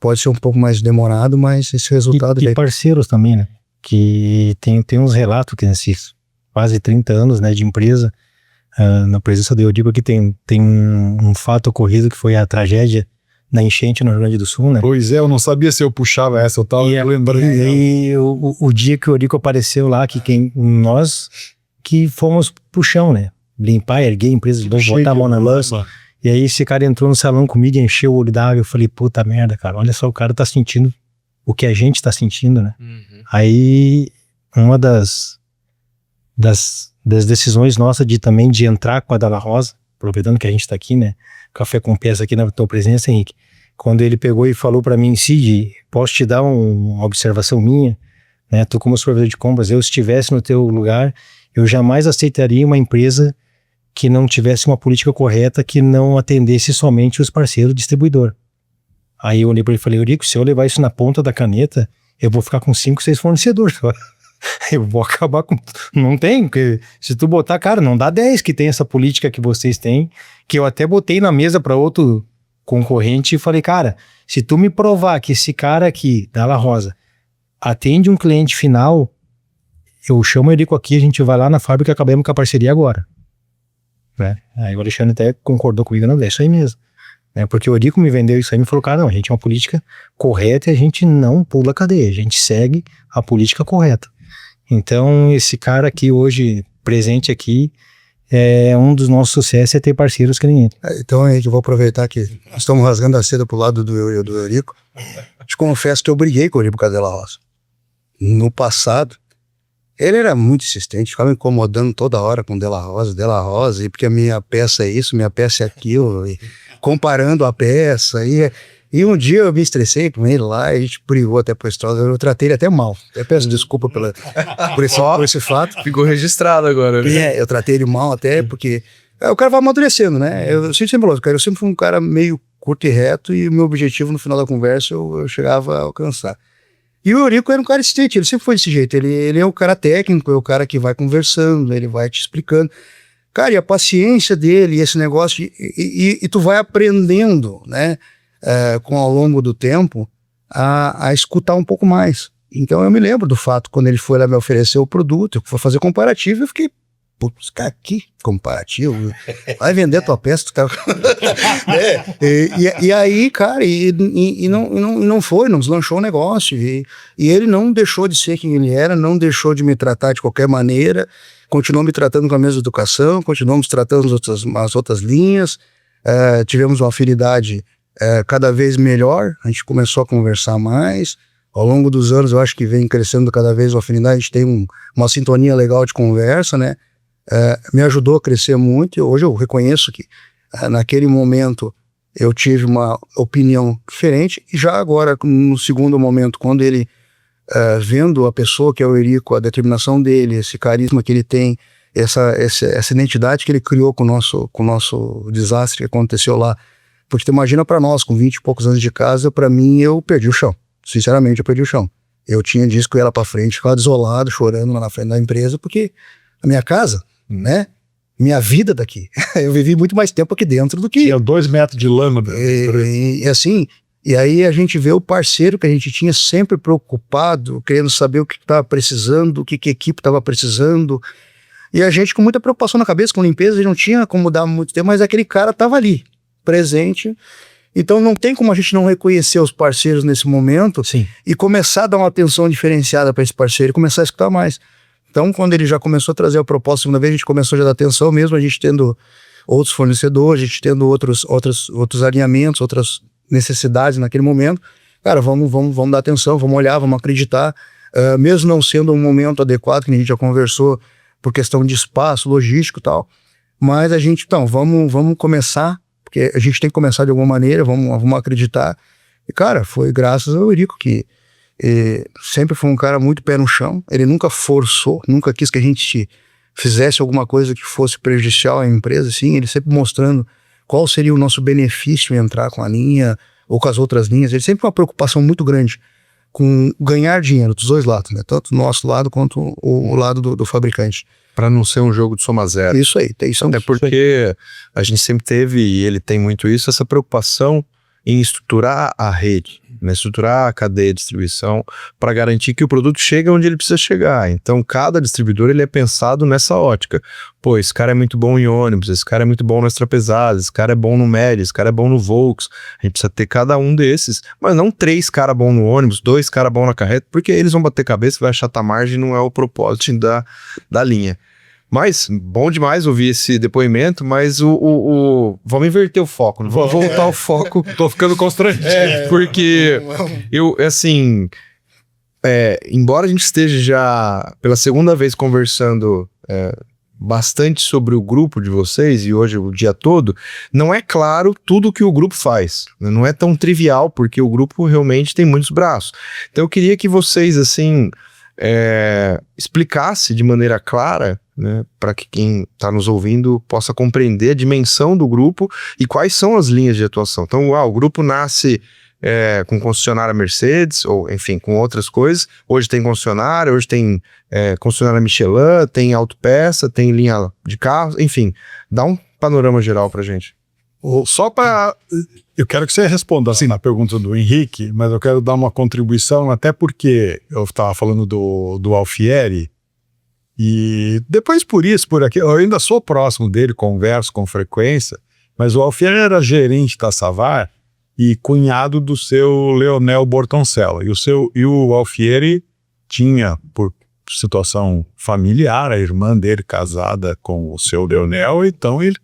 Pode ser um pouco mais demorado, mas esse resultado... E parceiros também, né? Que tem uns relatos que nesses quase 30 anos, né, de empresa, na presença do Eurico aqui tem um fato ocorrido que foi a tragédia na enchente no Rio Grande do Sul, né? Pois é, eu não sabia se eu puxava essa, eu tava lembrando. E aí o dia que o Eurico apareceu lá, que nós que fomos pro chão, né? Limpar, erguer a empresa de novo, botar a mão na lança. E aí esse cara entrou no salão comigo e encheu o olho d'água. Eu falei, puta merda, cara, olha só, o cara tá sentindo o que a gente tá sentindo, né? Aí uma das decisões nossas também de entrar com a Della Rosa, aproveitando que a gente tá aqui, né? Café com Peça aqui na tua presença, Henrique. Quando ele pegou e falou pra mim, Cid, posso te dar uma observação minha, né? Tu como supervisor de compras, eu se estivesse no teu lugar, eu jamais aceitaria uma empresa que não tivesse uma política correta, que não atendesse somente os parceiros distribuidor. Aí eu olhei para ele e falei, Eurico, se eu levar isso na ponta da caneta, eu vou ficar com 5, 6 fornecedores. Eu vou acabar com... Não tem, porque se tu botar, cara, não dá 10 que tem essa política que vocês têm, que eu até botei na mesa para outro concorrente e falei, cara, se tu me provar que esse cara aqui, Della Rosa, atende um cliente final, eu chamo o Eurico aqui, a gente vai lá na fábrica e acabamos com a parceria agora. Né? Aí o Alexandre até concordou comigo, não, é isso aí mesmo. Né? Porque o Eurico me vendeu isso aí e me falou, cara, não, a gente é uma política correta e a gente não pula a cadeia, a gente segue a política correta. Então esse cara aqui hoje, presente aqui, um dos nossos sucessos é ter parceiros que nem ele. Então eu vou aproveitar que estamos rasgando a seda pro lado do Eurico. Te confesso que eu briguei com o Eurico Della Rosa. No passado, ele era muito insistente, ficava me incomodando toda hora com Della Rosa, e porque a minha peça é isso, minha peça é aquilo, e comparando a peça, e um dia eu me estressei com ele lá, e a gente brigou até por história, eu tratei ele até mal, eu peço desculpa por esse fato. Ficou registrado agora, né? Eu tratei ele mal até, porque o cara vai amadurecendo, né? Eu sempre falou, cara, eu sempre fui um cara meio curto e reto, e o meu objetivo no final da conversa eu chegava a alcançar. E o Eurico era um cara insistente, ele sempre foi desse jeito, ele é o cara técnico, é o cara que vai conversando, ele vai te explicando. Cara, e a paciência dele, esse negócio, e tu vai aprendendo, né, ao longo do tempo, a escutar um pouco mais. Então eu me lembro do fato, quando ele foi lá me oferecer o produto, eu fui fazer comparativo, eu fiquei, putz, cara, que comparativo, vai vender tua peça, tu tá... e aí, cara, não foi, não deslanchou o negócio, e ele não deixou de ser quem ele era, não deixou de me tratar de qualquer maneira, continuou me tratando com a mesma educação, continuamos tratando as outras linhas, tivemos uma afinidade cada vez melhor, a gente começou a conversar mais, ao longo dos anos eu acho que vem crescendo cada vez uma afinidade, a gente tem uma sintonia legal de conversa, né? Me ajudou a crescer muito, e hoje eu reconheço que naquele momento eu tive uma opinião diferente, e já agora no segundo momento, quando ele vendo a pessoa que é o Eurico, a determinação dele, esse carisma que ele tem, essa identidade que ele criou com o nosso desastre que aconteceu lá, porque tu imagina para nós com 20 e poucos anos de casa, para mim eu perdi o chão, Sinceramente, eu perdi o chão. Eu tinha disco, eu ia lá pra frente, ficava desolado, chorando lá na frente da empresa, porque a minha casa, né? Minha vida daqui. Eu vivi muito mais tempo aqui dentro do que... Tinha 2 metros de lama. E assim, e aí a gente vê o parceiro que a gente tinha sempre preocupado, querendo saber o que estava precisando, o que a equipe estava precisando. E a gente com muita preocupação na cabeça, com limpeza, não tinha como dar muito tempo, mas aquele cara estava ali, presente. Então não tem como a gente não reconhecer os parceiros nesse momento. Sim. E começar a dar uma atenção diferenciada para esse parceiro e começar a escutar mais. Então, quando ele já começou a trazer a proposta, segunda vez, a gente começou a já dar atenção mesmo, a gente tendo outros fornecedores, a gente tendo outros alinhamentos, outras necessidades naquele momento. Cara, vamos dar atenção, vamos olhar, vamos acreditar. Mesmo não sendo um momento adequado, que a gente já conversou, por questão de espaço, logístico e tal. Mas a gente, então, vamos começar, porque a gente tem que começar de alguma maneira, vamos acreditar. E, cara, foi graças ao Eurico que sempre foi um cara muito pé no chão, ele nunca forçou, nunca quis que a gente fizesse alguma coisa que fosse prejudicial à empresa, assim, ele sempre mostrando qual seria o nosso benefício em entrar com a linha ou com as outras linhas. Ele sempre tem uma preocupação muito grande com ganhar dinheiro dos dois lados, né? Tanto do nosso lado quanto o lado do fabricante. Para não ser um jogo de soma zero. Isso aí, tem isso. É porque a gente sempre teve, e ele tem muito isso, essa preocupação em estruturar a rede, né? Estruturar a cadeia de distribuição para garantir que o produto chegue onde ele precisa chegar. Então, cada distribuidor ele é pensado nessa ótica. Pô, esse cara é muito bom em ônibus, esse cara é muito bom no extra pesado, esse cara é bom no médio, esse cara é bom no Volks. A gente precisa ter cada um desses, mas não 3 caras bons no ônibus, 2 caras bons na carreta, porque eles vão bater cabeça, vai achatar margem, não é o propósito da linha. Mas, bom demais ouvir esse depoimento, mas vamos inverter o foco, vamos voltar ao foco. Tô ficando constrangido. Porque eu, assim, embora a gente esteja já pela segunda vez conversando bastante sobre o grupo de vocês, e hoje o dia todo, não é claro tudo que o grupo faz. Não é tão trivial, porque o grupo realmente tem muitos braços. Então eu queria que vocês, assim, explicasse de maneira clara, né, para que quem está nos ouvindo possa compreender a dimensão do grupo e quais são as linhas de atuação. Então, o grupo nasce com concessionária Mercedes, ou enfim, com outras coisas. Hoje tem concessionária, hoje tem concessionária Michelin, tem autopeça, tem linha de carros, enfim, dá um panorama geral para gente. Só para... Eu quero que você responda assim na pergunta do Henrique, mas eu quero dar uma contribuição, até porque eu estava falando do Alfieri, e depois por aqui, eu ainda sou próximo dele, converso com frequência, mas o Alfieri era gerente da Savar e cunhado do seu Leonel Bortoncella. E o Alfieri tinha, por situação familiar, a irmã dele casada com o seu Leonel, então ele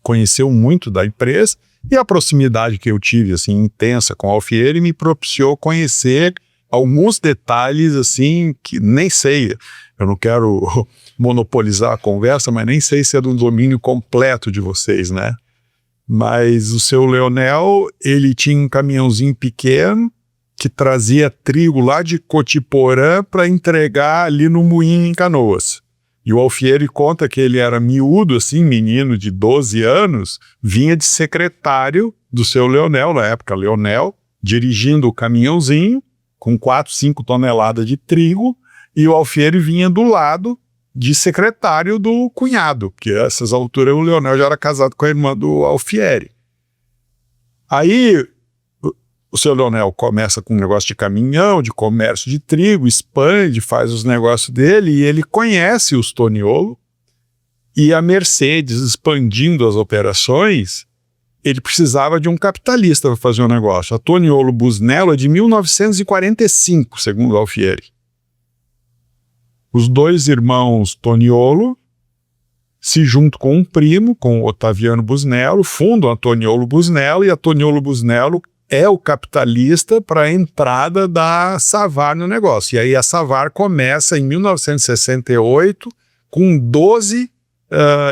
conheceu muito da empresa, e a proximidade que eu tive, assim, intensa com o Alfieri me propiciou conhecer alguns detalhes, assim, que nem sei, eu não quero monopolizar a conversa, mas nem sei se é do domínio completo de vocês, né? Mas o seu Leonel, ele tinha um caminhãozinho pequeno que trazia trigo lá de Cotiporã para entregar ali no moinho em Canoas. E o Alfieri conta que ele era miúdo, assim, menino de 12 anos, vinha de secretário do seu Leonel, na época Leonel, dirigindo o caminhãozinho com 4, 5 toneladas de trigo, e o Alfieri vinha do lado de secretário do cunhado, porque a essas alturas o Leonel já era casado com a irmã do Alfieri. Aí o seu Leonel começa com um negócio de caminhão, de comércio de trigo, expande, faz os negócios dele, e ele conhece os Toniolo, e a Mercedes expandindo as operações, ele precisava de um capitalista para fazer o negócio. A Toniolo Busnello é de 1945, segundo o Alfieri. Os 2 irmãos Toniolo se juntam com um primo, com o Otaviano Busnello, fundam a Toniolo Busnello, e a Toniolo Busnello é o capitalista para a entrada da Savar no negócio. E aí a Savar começa em 1968 com 12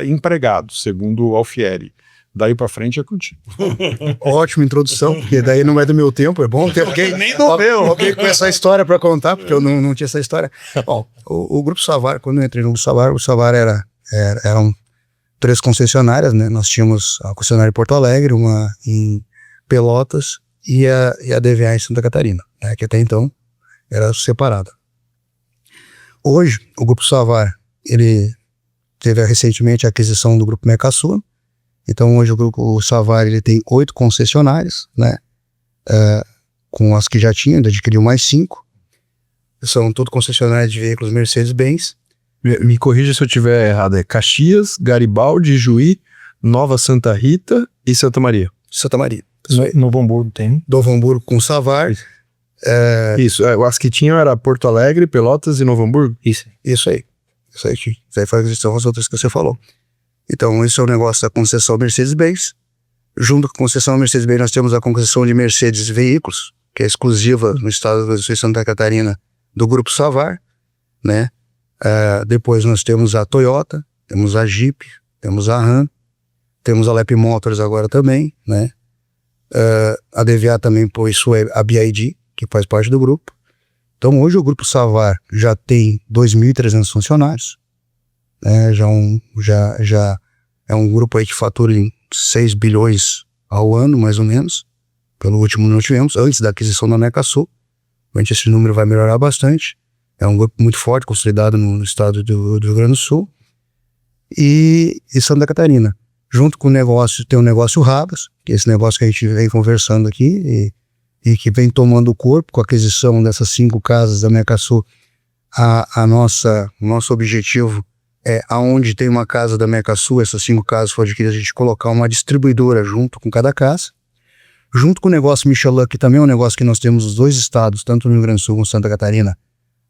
empregados, segundo o Alfieri. Daí para frente é contigo. Ótima introdução, porque daí não é do meu tempo, é bom ter alguém, Nem do meu. alguém com essa história para contar, porque eu não tinha essa história. Bom, o Grupo Savar, quando eu entrei no Grupo Savar, o Savar eram 3 concessionárias, né? Nós tínhamos a concessionária em Porto Alegre, uma em Pelotas e a DVA em Santa Catarina, né, que até então era separada. Hoje, o Grupo Savar, ele teve recentemente a aquisição do Grupo Mercosul. Então hoje o Grupo Savar ele tem 8 concessionárias, né, com as que já tinha, ainda adquiriu mais 5. São tudo concessionárias de veículos Mercedes-Benz. Me corrija se eu estiver errado, é Caxias, Garibaldi, Juí, Nova Santa Rita e Santa Maria. Santa Maria. Novo Hamburgo tem. Novo Hamburgo com Savar. Isso, as que tinham era Porto Alegre, Pelotas e Novo Hamburgo? Isso aí. Isso aí faz questão as outras que você falou. Então, esse é o negócio da concessão Mercedes-Benz. Junto com a concessão Mercedes-Benz, nós temos a concessão de Mercedes Veículos, que é exclusiva no estado de Santa Catarina do Grupo Savar, né? Depois nós temos a Toyota, temos a Jeep, temos a Ram, temos a Lep Motors agora também, né? A DVA também possui a BID, que faz parte do grupo. Então hoje o Grupo Savar já tem 2.300 funcionários, né? Já é um grupo aí que fatura em 6 bilhões ao ano, mais ou menos, pelo último que nós tivemos, antes da aquisição da Mercosul. Realmente esse número vai melhorar bastante. É um grupo muito forte, consolidado no estado do Rio Grande do Sul. E Santa Catarina. Junto com o negócio, tem o negócio Rabas, que é esse negócio que a gente vem conversando aqui e que vem tomando corpo com a aquisição dessas 5 casas da Mercosul. O nosso objetivo é, aonde tem uma casa da Mercosul, essas 5 casas foram adquiridas, a gente colocar uma distribuidora junto com cada casa. Junto com o negócio Michelin, que também é um negócio que nós temos nos 2 estados, tanto no Rio Grande do Sul como Santa Catarina,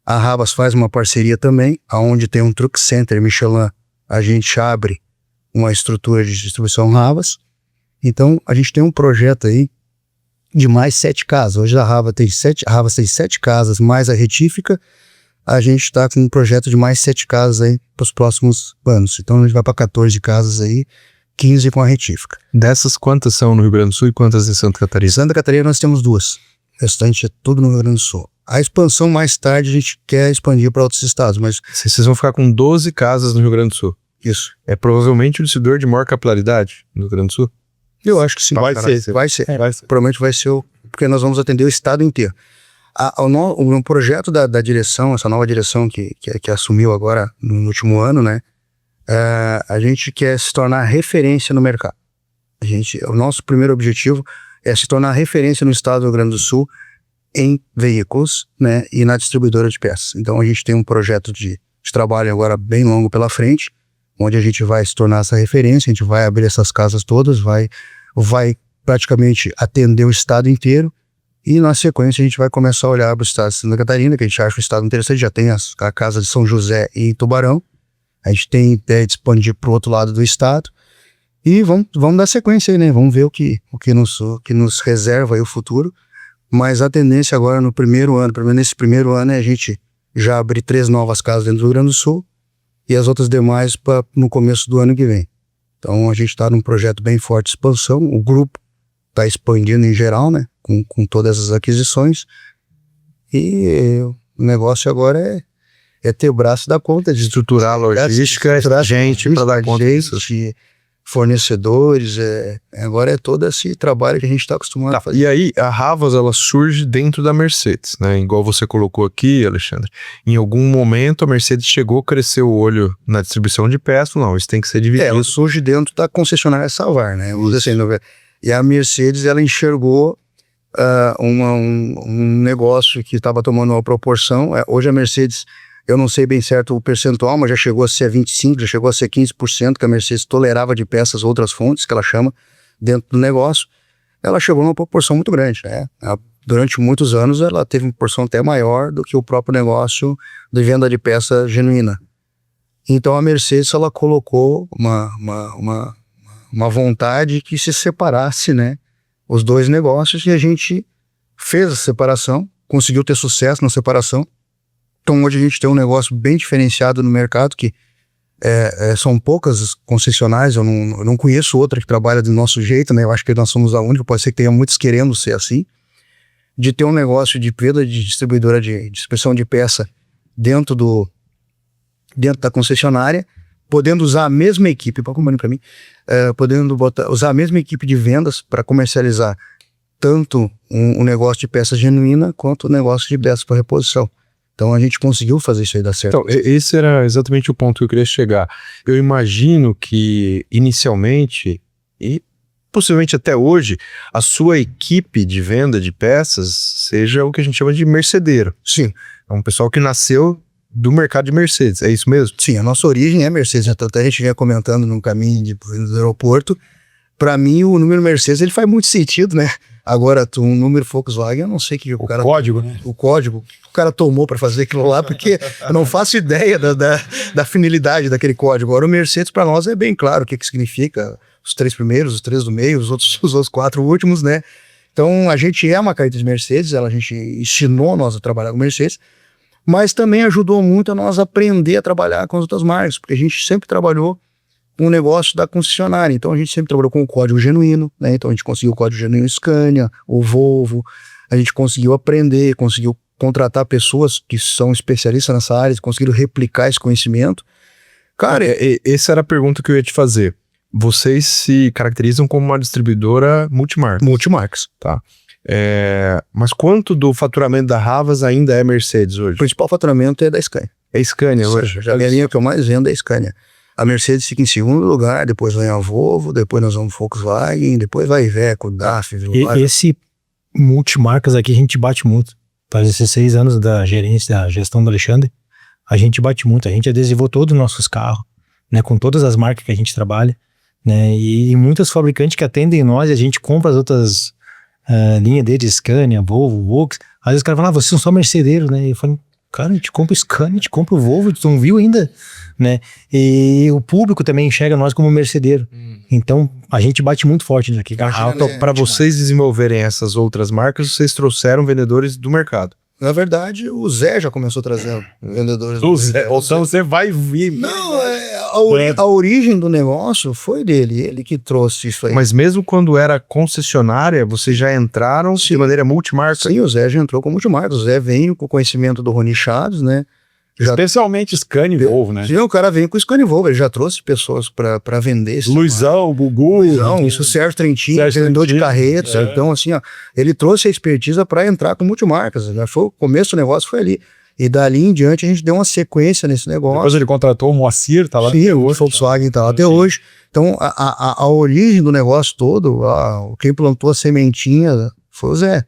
a Rabas faz uma parceria também, aonde tem um Truck Center Michelin, a gente abre uma estrutura de distribuição Rabas. Então, a gente tem um projeto aí de mais 7 casas. Hoje a Rabas tem 7 casas, mais a retífica. A gente está com um projeto de mais 7 casas aí para os próximos anos. Então, a gente vai para 14 casas aí, 15 com a retífica. Dessas, quantas são no Rio Grande do Sul e quantas em Santa Catarina? Em Santa Catarina nós temos 2. O restante é tudo no Rio Grande do Sul. A expansão mais tarde a gente quer expandir para outros estados, mas... Vocês vão ficar com 12 casas no Rio Grande do Sul. Isso. É provavelmente o distribuidor de maior capilaridade no Rio Grande do Sul? Eu acho que sim. Vai ser. Vai ser. Provavelmente vai ser porque nós vamos atender o estado inteiro. O projeto da direção, essa nova direção que assumiu agora no último ano, né? A gente quer se tornar referência no mercado. O nosso primeiro objetivo é se tornar referência no estado do Rio Grande do Sul em veículos, né? E na distribuidora de peças. Então a gente tem um projeto de trabalho agora bem longo pela frente, onde a gente vai se tornar essa referência, a gente vai abrir essas casas todas, vai praticamente atender o estado inteiro, e na sequência a gente vai começar a olhar para o estado de Santa Catarina, que a gente acha um estado interessante, já tem a casa de São José e Tubarão, a gente tem ideia de expandir para o outro lado do estado, e vamos dar sequência aí, né? Vamos ver o que nos reserva aí o futuro, mas a tendência agora no primeiro ano, pelo menos nesse primeiro ano, é a gente já abrir 3 novas casas dentro do Rio Grande do Sul, e as outras demais no começo do ano que vem. Então a gente está num projeto bem forte de expansão, o grupo está expandindo em geral, né, com todas as aquisições, e o negócio agora é ter o braço da conta, de estruturar a logística, gente para dar conta disso. Fornecedores, agora é todo esse trabalho que a gente está acostumado a fazer. E aí, a Havas, ela surge dentro da Mercedes, né? Igual você colocou aqui, Alexandre. Em algum momento, a Mercedes chegou, cresceu o olho na distribuição de peças, não, isso tem que ser dividido. Ela surge dentro da concessionária Savar, né? E a Mercedes, ela enxergou um negócio que estava tomando uma proporção. Hoje a Mercedes, eu não sei bem certo o percentual, mas já chegou a ser 25%, já chegou a ser 15% que a Mercedes tolerava de peças outras fontes, que ela chama, dentro do negócio. Ela chegou numa proporção muito grande, né? Durante muitos anos ela teve uma proporção até maior do que o próprio negócio de venda de peça genuína. Então a Mercedes, ela colocou uma vontade que se separasse, né, os 2 negócios, e a gente fez a separação, conseguiu ter sucesso na separação. Então hoje a gente tem um negócio bem diferenciado no mercado, que são poucas concessionárias, eu não conheço outra que trabalha do nosso jeito, né? Eu acho que nós somos a única, pode ser que tenha muitos querendo ser assim, de ter um negócio de venda de distribuidora de distribuição de peça dentro da concessionária, podendo usar a mesma equipe, para mim, podendo usar a mesma equipe de vendas para comercializar tanto um negócio de peça genuína quanto o negócio de peças para reposição. Então a gente conseguiu fazer isso aí dar certo. Então, esse era exatamente o ponto que eu queria chegar. Eu imagino que, inicialmente, e possivelmente até hoje, a sua equipe de venda de peças seja o que a gente chama de mercedeiro. Sim. É um pessoal que nasceu do mercado de Mercedes, é isso mesmo? Sim, a nossa origem é Mercedes. Até a gente vinha comentando no caminho do aeroporto. Para mim, o número Mercedes ele faz muito sentido, né? Agora, um número Volkswagen, eu não sei que o cara... Código, né? O código que o cara tomou para fazer aquilo lá, porque eu não faço ideia da finalidade daquele código. Agora, o Mercedes, para nós, é bem claro o que significa os 3 primeiros, os 3 do meio, os outros 4 últimos, né? Então, a gente é uma carta de Mercedes, a gente ensinou nós a trabalhar com Mercedes, mas também ajudou muito a nós aprender a trabalhar com as outras marcas, porque a gente sempre trabalhou um negócio da concessionária, então a gente sempre trabalhou com o código genuíno, né? Então a gente conseguiu o código genuíno Scania, o Volvo, a gente conseguiu aprender, conseguiu contratar pessoas que são especialistas nessa área, conseguiram replicar esse conhecimento. Cara, essa era a pergunta que eu ia te fazer. Vocês se caracterizam como uma distribuidora multimarca. Multimarcas. Tá. Mas quanto do faturamento da Havas ainda é Mercedes hoje? O principal faturamento é da Scania. É Scania hoje? A minha linha que eu mais vendo é a Scania. A Mercedes fica em segundo lugar, depois vem a Volvo, depois nós vamos Volkswagen, depois vai Iveco, DAF. Esse multimarcas aqui a gente bate muito. Faz esses 6 anos da gerência, da gestão do Alexandre, a gente bate muito. A gente adesivou todos os nossos carros, né, com todas as marcas que a gente trabalha, né, e muitos fabricantes que atendem nós e a gente compra as outras linhas deles, Scania, Volvo, Volks. Às vezes o cara fala, vocês são só mercedeiros, né? E eu falo, cara, a gente compra o Scania, a gente compra o Volvo, tu não viu ainda, né? E o público também enxerga nós como mercedeiro. Então, a gente bate muito forte nisso aqui. Então, para vocês desenvolverem essas outras marcas, vocês trouxeram vendedores do mercado. Na verdade, o Zé já começou trazendo vendedores. O Zé, então você vai vir. Não, a origem do negócio foi dele, ele que trouxe isso aí. Mas mesmo quando era concessionária, vocês já entraram de maneira multimarca? Sim, o Zé já entrou com multimarca. O Zé veio com o conhecimento do Rony Chaves, né? Especialmente Scania e Volvo, né? Sim, o cara vem com o Scania e Volvo, ele já trouxe pessoas para vender. Luizão, Gugu. Luizão, isso, Sérgio Trentin, vendedor de carretos. Então, assim, ó, ele trouxe a expertise para entrar com multimarcas. Né? O começo do negócio foi ali. E dali em diante a gente deu uma sequência nesse negócio. Depois ele contratou o Moacir, tá lá. Sim, o Volkswagen tá lá até hoje. Então, a origem do negócio todo, quem plantou a sementinha foi o Zé.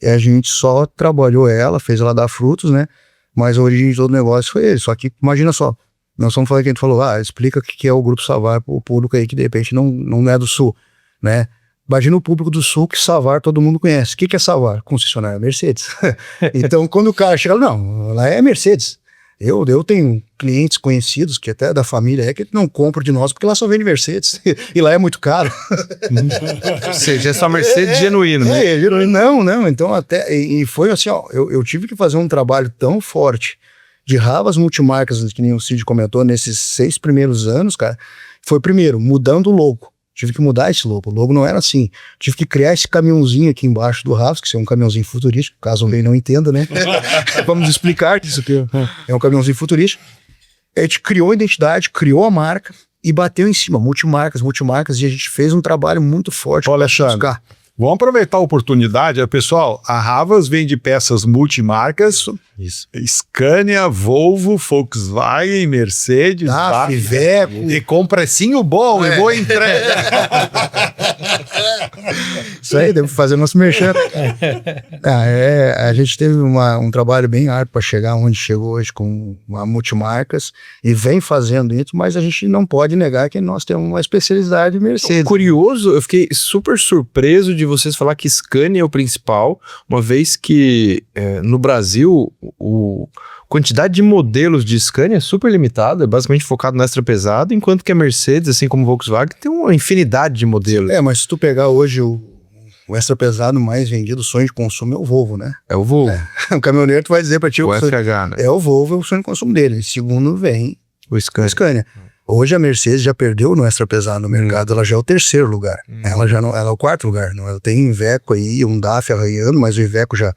E a gente só trabalhou ela, fez ela dar frutos, né? Mas a origem de todo o negócio foi ele. Só que, imagina só, nós estamos falando que a gente falou, explica o que é o Grupo Savar para o público aí que de repente não é do Sul, né? Imagina o público do Sul que Savar todo mundo conhece. O que é Savar? Concessionária Mercedes. Então, quando o cara chega, não, lá é Mercedes. Eu tenho clientes conhecidos, que até da família que não compram de nós, porque lá só vende Mercedes. E lá é muito caro. Ou seja, é só Mercedes genuíno, né? Genuíno. Não. Então, e foi assim, ó, eu tive que fazer um trabalho tão forte de Havas multimarcas, que nem o Cid comentou, nesses 6 primeiros anos, cara. Foi primeiro, mudando o logo. Tive que mudar esse logo. O logo não era assim. Tive que criar esse caminhãozinho aqui embaixo do Havas, que é um caminhãozinho futurístico, caso alguém não entenda, né? Vamos explicar que isso aqui é um caminhãozinho futurístico. A gente criou a identidade, criou a marca e bateu em cima, multimarcas, e a gente fez um trabalho muito forte. Olha, Alexandre, vamos aproveitar a oportunidade. Pessoal, a Havas vende peças multimarcas. Isso. Scania, Volvo, Volkswagen, Mercedes, DAF, Iveco. E com precinho bom e boa entrega. Isso aí, devo fazer nosso merchan. A gente teve um trabalho bem árduo para chegar onde chegou hoje com uma multimarcas e vem fazendo isso, mas a gente não pode negar que nós temos uma especialidade de Mercedes. Curioso, eu fiquei super surpreso de vocês falar que Scania é o principal, uma vez que no Brasil a quantidade de modelos de Scania é super limitada, é basicamente focado no extra pesado, enquanto que a Mercedes, assim como o Volkswagen, tem uma infinidade de modelos. Mas se tu pegar hoje o extra pesado mais vendido, o sonho de consumo é o Volvo, né? É o Volvo. O caminhoneiro tu vai dizer pra ti o FH, né? É o Volvo, é o sonho de consumo dele. Em segundo vem o Scania. Hoje a Mercedes já perdeu no extra pesado no mercado, ela já é o 3º lugar. Ela é o 4º lugar. Não, ela tem Iveco aí, um DAF arranhando, mas o Iveco já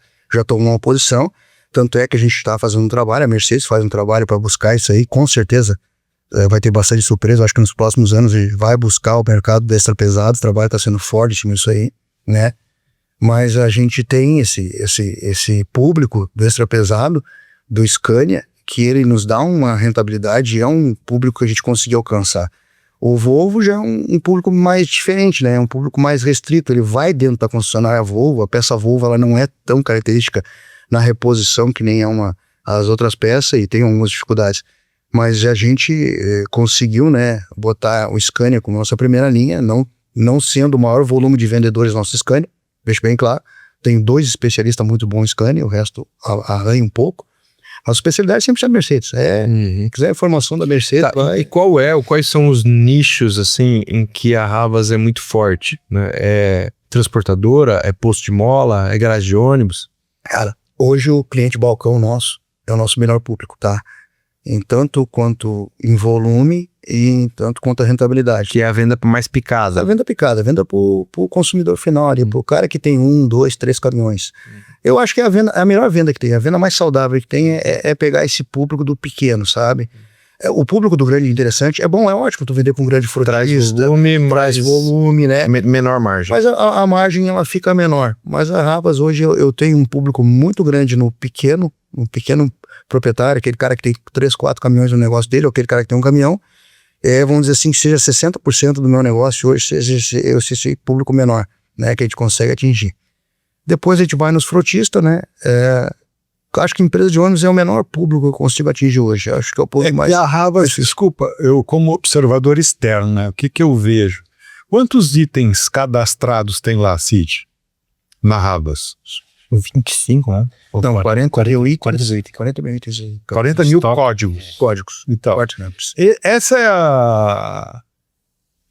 tomou uma posição. Tanto é que a gente está fazendo um trabalho, a Mercedes faz um trabalho para buscar isso aí, com certeza vai ter bastante surpresa. Acho que nos próximos anos a gente vai buscar o mercado do extra pesado, o trabalho está sendo forte nisso aí, né? Mas a gente tem esse público do extra pesado, do Scania, que ele nos dá uma rentabilidade, é um público que a gente conseguiu alcançar. O Volvo já é um público mais diferente, né? É um público mais restrito, ele vai dentro da concessionária Volvo, a peça Volvo ela não é tão característica na reposição que nem as outras peças e tem algumas dificuldades. Mas a gente conseguiu, né, botar o Scania como nossa primeira linha, não sendo o maior volume de vendedores nosso Scania, deixa bem claro, tem 2 especialistas muito bons em Scania, o resto arranha um pouco. A especialidade sempre é a Mercedes. Quiser informação da Mercedes. Tá, e quais são os nichos assim em que a Havas é muito forte, né? É transportadora, é posto de mola, é garagem de ônibus? Cara, hoje o cliente balcão nosso é o nosso melhor público, tá? Em tanto quanto em volume e em tanto quanto a rentabilidade. Que é a venda mais picada. A venda picada, a venda pro consumidor final ali, pro cara que tem 1, 2, 3 caminhões. Eu acho que a melhor venda que tem, a venda mais saudável que tem é pegar esse público do pequeno, sabe? O público do grande interessante, é bom, é ótimo tu vender com um grande frutista, traz volume, né? Menor margem. Mas a margem ela fica menor. Mas a Havas hoje eu tenho um público muito grande no pequeno proprietário, aquele cara que tem 3, 4 caminhões no negócio dele, ou aquele cara que tem um caminhão. Vamos dizer assim, que seja 60% do meu negócio hoje, seja esse público menor, né? Que a gente consegue atingir. Depois a gente vai nos frotistas, né? Acho que empresa de ônibus é o menor público que eu consigo atingir hoje. Acho que é o público mais... E a Havas, desculpa, eu como observador externo, né? O que eu vejo? Quantos itens cadastrados tem lá, Cid? Na Havas? 25, né? Não, 40 mil itens. 40 mil itens. 40 mil Stock. códigos. Então, essa é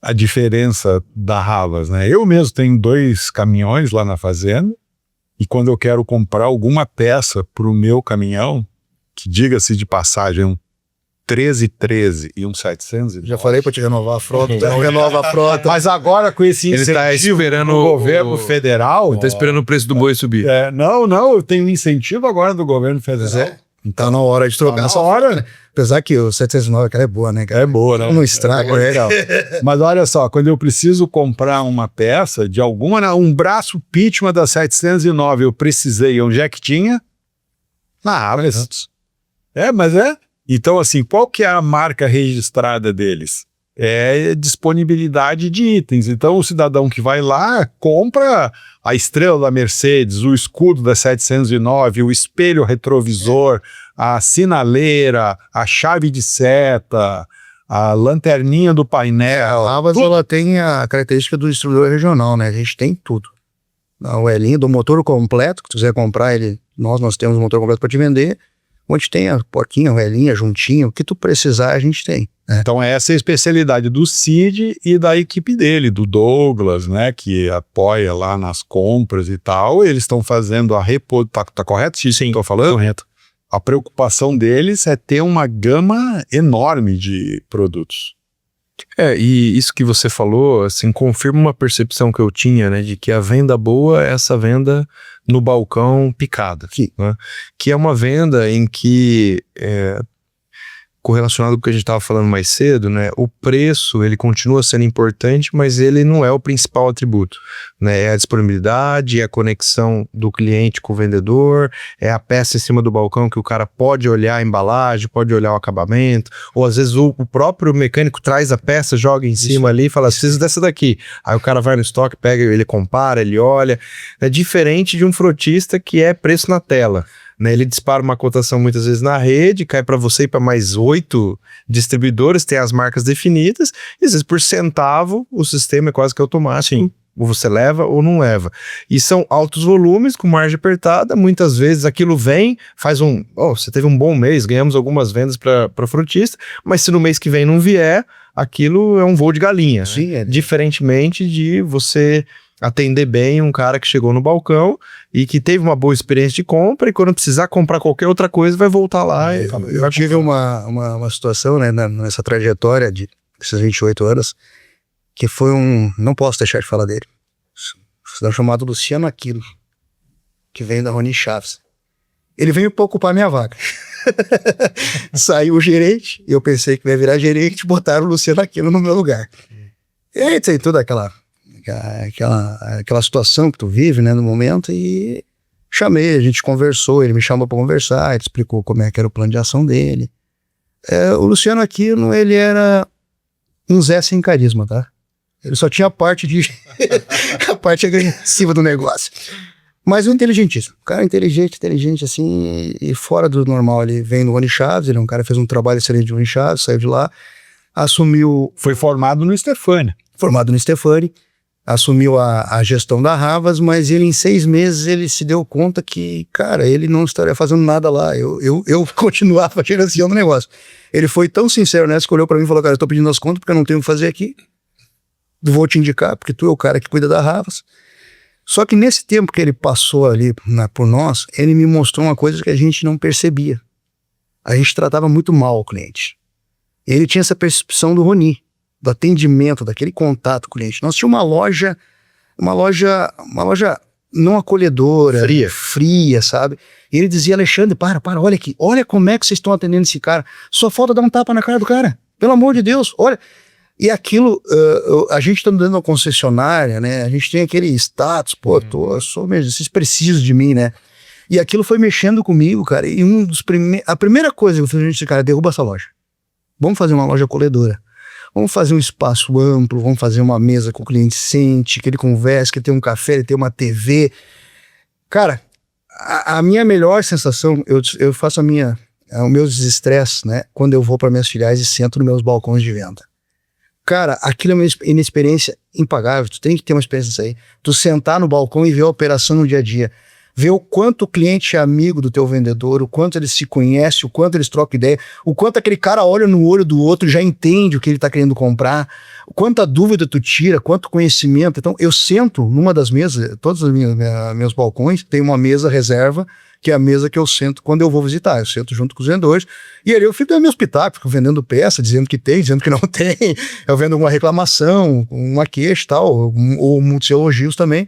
a diferença da Havas, né? Eu mesmo tenho 2 caminhões lá na fazenda e quando eu quero comprar alguma peça para o meu caminhão, que diga-se de passagem, um 1313 e um 700. Já falei para te renovar a frota, não renova a frota. Mas agora com esse Ele incentivo tá esperando do governo federal... Ele tá esperando o preço do boi subir. Não, eu tenho um incentivo agora do governo federal. Tá na hora de trocar. Tá na hora. Apesar que o 709, cara, é boa, né? Cara? É boa, né? Não estraga. Legal. Mas olha só, quando eu preciso comprar uma peça de alguma, um braço Pitman da 709, eu precisei, onde é que tinha? Na Havas. Mas Então, assim, qual que é a marca registrada deles? É disponibilidade de itens. Então, o cidadão que vai lá, compra a estrela da Mercedes, o escudo da 709, o espelho retrovisor, a sinaleira, a chave de seta, a lanterninha do painel. A Havas, ela tem a característica do distribuidor regional, né? A gente tem tudo. O Elinho do motor completo, que tu quiser comprar ele, nós temos um motor completo para te vender. Onde tem a porquinha, a velhinha, juntinho, o que tu precisar a gente tem. Né? Então essa é a especialidade do Cid e da equipe dele, do Douglas, né, que apoia lá nas compras e tal. Eles estão fazendo a reposição, tá correto, Cid? Sim, estou falando? Correto. A preocupação deles é ter uma gama enorme de produtos. E isso que você falou, assim, confirma uma percepção que eu tinha, né, de que a venda boa é essa venda no balcão picada, né, que é uma venda em que, correlacionado com o que a gente estava falando mais cedo, né, o preço, ele continua sendo importante, mas ele não é o principal atributo, né, é a disponibilidade, é a conexão do cliente com o vendedor, é a peça em cima do balcão que o cara pode olhar a embalagem, pode olhar o acabamento, ou às vezes o próprio mecânico traz a peça, joga em cima ali e fala, preciso dessa daqui, aí o cara vai no estoque, pega, ele compara, ele olha, é diferente de um frotista que é preço na tela. Né, ele dispara uma cotação muitas vezes na rede, cai para você e para mais 8 distribuidores, tem as marcas definidas, e às vezes por centavo o sistema é quase que automático. Sim. Ou você leva ou não leva. E são altos volumes, com margem apertada, muitas vezes aquilo vem, faz você teve um bom mês, ganhamos algumas vendas para frutista, mas se no mês que vem não vier, aquilo é um voo de galinha. Sim, né? Diferentemente de você atender bem um cara que chegou no balcão e que teve uma boa experiência de compra e quando precisar comprar qualquer outra coisa vai voltar lá. Eu tive uma situação, né, nessa trajetória desses 28 anos que foi não posso deixar de falar dele, um chamado Luciano Aquino, que veio da Rony Chaves. Ele veio para ocupar minha vaga. Saiu o gerente, eu pensei que ia virar gerente, botaram o Luciano Aquino no meu lugar. E aí tem toda aquela aquela situação que tu vive, né, no momento, e chamei, a gente conversou, ele me chamou para conversar, ele explicou como é que era o plano de ação dele. O Luciano Aquino, ele era um Zé sem carisma, tá? Ele só tinha a parte a parte agressiva do negócio. Mas um inteligentíssimo. Um cara inteligente assim, e fora do normal. Ele vem no Rony Chaves, ele é um cara que fez um trabalho excelente de Rony Chaves, saiu de lá, assumiu... Foi formado no Stefani. Formado no Stefani, assumiu a gestão da Havas, mas ele em 6 meses ele se deu conta que, cara, ele não estaria fazendo nada lá. Eu continuava gerenciando o negócio. Ele foi tão sincero nessa que olhou pra mim e falou, cara, eu tô pedindo as contas porque eu não tenho o que fazer aqui. Vou te indicar, porque tu é o cara que cuida da Havas. Só que nesse tempo que ele passou ali por nós, ele me mostrou uma coisa que a gente não percebia. A gente tratava muito mal o cliente. Ele tinha essa percepção do Rony, do atendimento, daquele contato com o cliente. Nós tínhamos uma loja não acolhedora, fria, sabe? E ele dizia, Alexandre, para, olha aqui, olha como é que vocês estão atendendo esse cara. Só falta dar um tapa na cara do cara. Pelo amor de Deus, olha... E aquilo, a gente está dando uma concessionária, né? A gente tem aquele status, pô, vocês precisam de mim, né? E aquilo foi mexendo comigo, cara. E a primeira coisa que eu fiz, a gente disse, cara, derruba essa loja. Vamos fazer uma loja acolhedora. Vamos fazer um espaço amplo, vamos fazer uma mesa que o cliente sente, que ele converse, que ele tem um café, ele tem uma TV. Cara, a minha melhor sensação, eu faço o meu desestresse, né? Quando eu vou para minhas filiais e sento nos meus balcões de venda. Cara, aquilo é uma inexperiência impagável, tu tem que ter uma experiência disso aí. Tu sentar no balcão e ver a operação no dia a dia. Ver o quanto o cliente é amigo do teu vendedor, o quanto eles se conhecem, o quanto eles trocam ideia, o quanto aquele cara olha no olho do outro e já entende o que ele tá querendo comprar, o quanta dúvida tu tira, quanto conhecimento. Então, eu sento numa das mesas, todos os meus balcões, tem uma mesa reserva, que é a mesa que eu sento quando eu vou visitar. Eu sento junto com os vendedores, e ali eu fico dando meus pitacos, fico vendendo peça, dizendo que tem, dizendo que não tem, eu vendo uma reclamação, uma queixa e tal, ou muitos elogios também,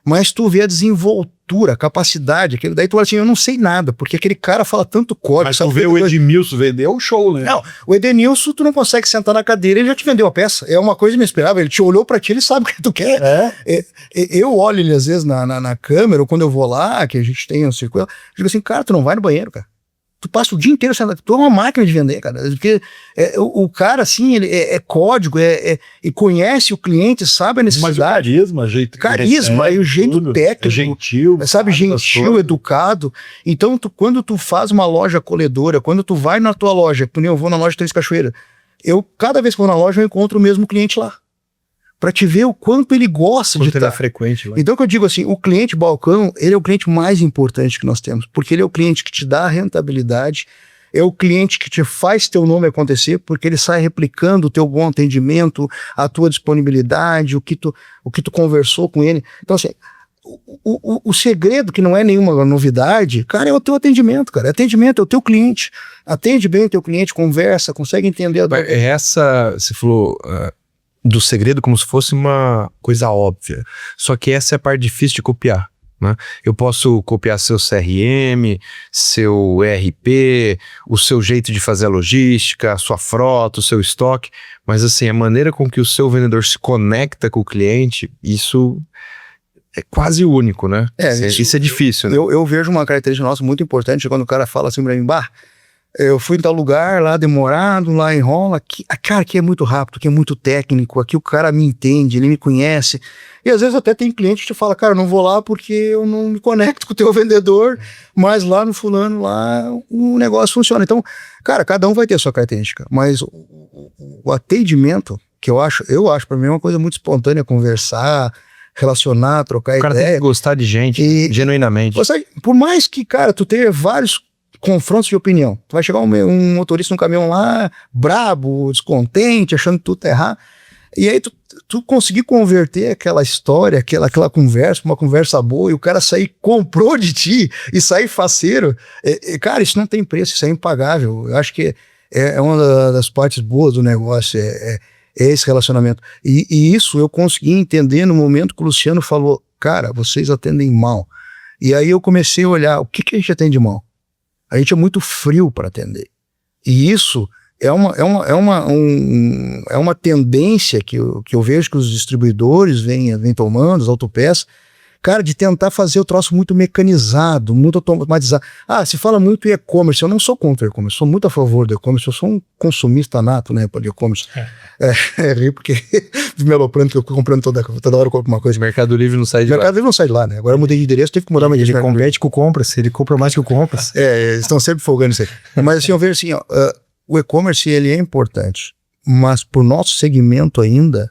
mas tu vê a desenvoltura, a capacidade, aquele daí tu fala assim, eu não sei nada, porque aquele cara fala tanto código. Mas tu vê o Edmilson vender, é um show, né? Não, o Edenilson, tu não consegue sentar na cadeira, ele já te vendeu a peça, é uma coisa inesperável, ele te olhou pra ti, ele sabe o que tu quer. Eu olho ele às vezes na câmera, ou quando eu vou lá, que a gente tem um circuito, eu digo assim, cara, tu não vai no banheiro, cara. Tu passa o dia inteiro sentado, tu é uma máquina de vender, cara, porque o cara, assim, ele é código, e conhece o cliente, sabe a necessidade. Mas o carisma, e o jeito técnico, gentil, sabe, gentil, educado. Então, quando tu faz uma loja acolhedora, quando tu vai na tua loja, que nem eu vou na loja Três Cachoeiras, cada vez que eu vou na loja, eu encontro o mesmo cliente lá. Pra te ver o quanto ele gosta de estar frequente. Então, que eu digo assim, o cliente balcão, ele é o cliente mais importante que nós temos, porque ele é o cliente que te dá a rentabilidade, é o cliente que te faz teu nome acontecer, porque ele sai replicando o teu bom atendimento, a tua disponibilidade, o que tu conversou com ele. Então, assim, o segredo, que não é nenhuma novidade, cara, é o teu atendimento, cara. Atendimento é o teu cliente. Atende bem o teu cliente, conversa, consegue entender a dor. Você falou... do segredo como se fosse uma coisa óbvia. Só que essa é a parte difícil de copiar, né? Eu posso copiar seu CRM, seu ERP, o seu jeito de fazer a logística, a sua frota, o seu estoque, mas assim, a maneira com que o seu vendedor se conecta com o cliente, isso é quase único, né? Isso é difícil, né? Eu vejo uma característica nossa muito importante, quando o cara fala assim pra mim, eu fui em tal lugar, lá demorado, lá enrola, cara, aqui é muito rápido, aqui é muito técnico, aqui o cara me entende, ele me conhece. E às vezes até tem cliente que te fala, cara, eu não vou lá porque eu não me conecto com o teu vendedor, mas lá no fulano, lá o negócio funciona. Então, cara, cada um vai ter a sua característica, mas o atendimento, que eu acho pra mim é uma coisa muito espontânea, conversar, relacionar, trocar ideia. O cara tem que gostar de gente, genuinamente. Por mais que, cara, tu tenha vários confrontos de opinião. Tu vai chegar um motorista no caminhão lá, brabo, descontente, achando que tudo tá errado. E aí tu conseguir converter aquela história, aquela conversa, uma conversa boa, e o cara comprou de ti e sair faceiro. Cara, isso não tem preço, isso é impagável. Eu acho que é uma das partes boas do negócio, é esse relacionamento. E isso eu consegui entender no momento que o Luciano falou, cara, vocês atendem mal. E aí eu comecei a olhar, o que a gente atende mal? A gente é muito frio para atender. E isso é uma tendência que eu vejo que os distribuidores vêm tomando, as autopeças, cara, de tentar fazer o troço muito mecanizado, muito automatizado. Se fala muito em e-commerce, eu não sou contra o e-commerce, sou muito a favor do e-commerce, eu sou um consumista nato, né, por e-commerce. Porque me aloprando que eu comprando toda hora eu compro uma coisa. Mercado Livre não sai de Mercado Livre não sai de lá, né? Agora eu mudei de endereço, tive que mudar meu endereço. Ele compete com o Compras, ele compra mais que o Compras. Eles estão sempre folgando isso aí. Mas assim, eu vejo assim, o e-commerce ele é importante, mas pro nosso segmento ainda,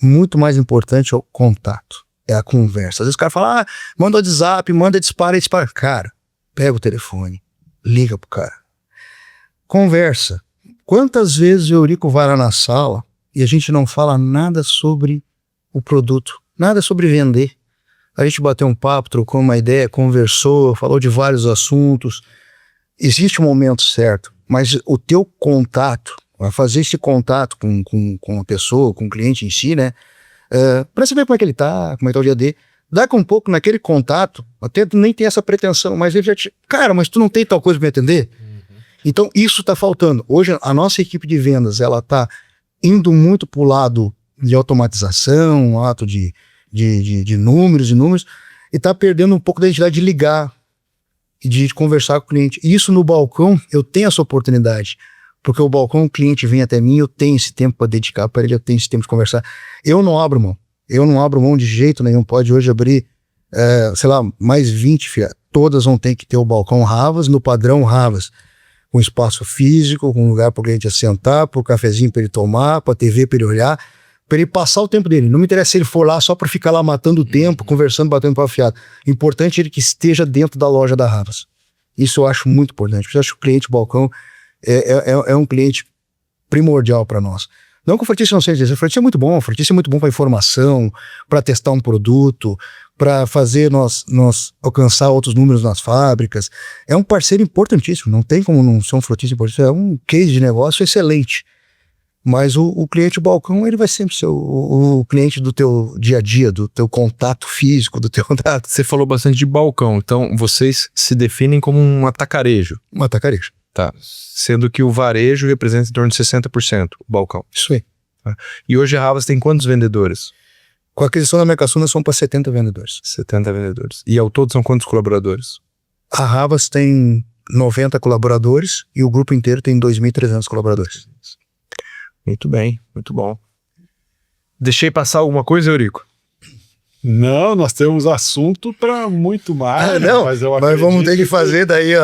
muito mais importante é o contato. É a conversa. Às vezes o cara fala, manda WhatsApp, manda dispara. Cara, pega o telefone, liga pro cara. Conversa. Quantas vezes o Eurico vai lá na sala e a gente não fala nada sobre o produto, nada sobre vender. A gente bateu um papo, trocou uma ideia, conversou, falou de vários assuntos. Existe um momento certo, mas o teu contato, fazer esse contato com a pessoa, com o cliente em si, né? Para saber como é que ele tá, como é que tá o dia dele. Dá com um pouco naquele contato, até tu nem tem essa pretensão, mas ele já te... Cara, mas tu não tem tal coisa para me atender? Então isso tá faltando. Hoje a nossa equipe de vendas, ela tá indo muito pro lado de automatização, ato de números e números, e tá perdendo um pouco da identidade de ligar e de conversar com o cliente. Isso no balcão, eu tenho essa oportunidade. Porque o balcão, o cliente vem até mim, eu tenho esse tempo para dedicar para ele, eu tenho esse tempo de conversar. Eu não abro mão de jeito nenhum. Pode hoje abrir, mais 20, filha. Todas vão ter que ter o balcão Havas, no padrão Havas. Com espaço físico, com lugar para o cliente assentar, para o cafezinho para ele tomar, para a TV para ele olhar, para ele passar o tempo dele. Não me interessa se ele for lá só para ficar lá matando o tempo, conversando, batendo papo fiado. Importante é ele que esteja dentro da loja da Havas. Isso eu acho muito importante. Eu acho que o cliente balcão é um cliente primordial para nós. Não que o frentista não seja isso, o frentista é muito bom, para informação, para testar um produto, para fazer nós alcançar outros números nas fábricas. É um parceiro importantíssimo, não tem como não ser um frentista importante, é um case de negócio excelente. Mas o cliente balcão, ele vai sempre ser o cliente do teu dia a dia, do teu contato físico, do teu contato. Você falou bastante de balcão, então vocês se definem como um atacarejo. Um atacarejo. Tá. Sendo que o varejo representa em torno de 60% o balcão. Isso aí. Tá. E hoje a Havas tem quantos vendedores? Com a aquisição da Mercasul, nós somos para 70 vendedores. 70 vendedores. E ao todo são quantos colaboradores? A Havas tem 90 colaboradores e o grupo inteiro tem 2.300 colaboradores. Muito bem, muito bom. Deixei passar alguma coisa, Eurico? Não, nós temos assunto para muito mais. Mas vamos ter que fazer daí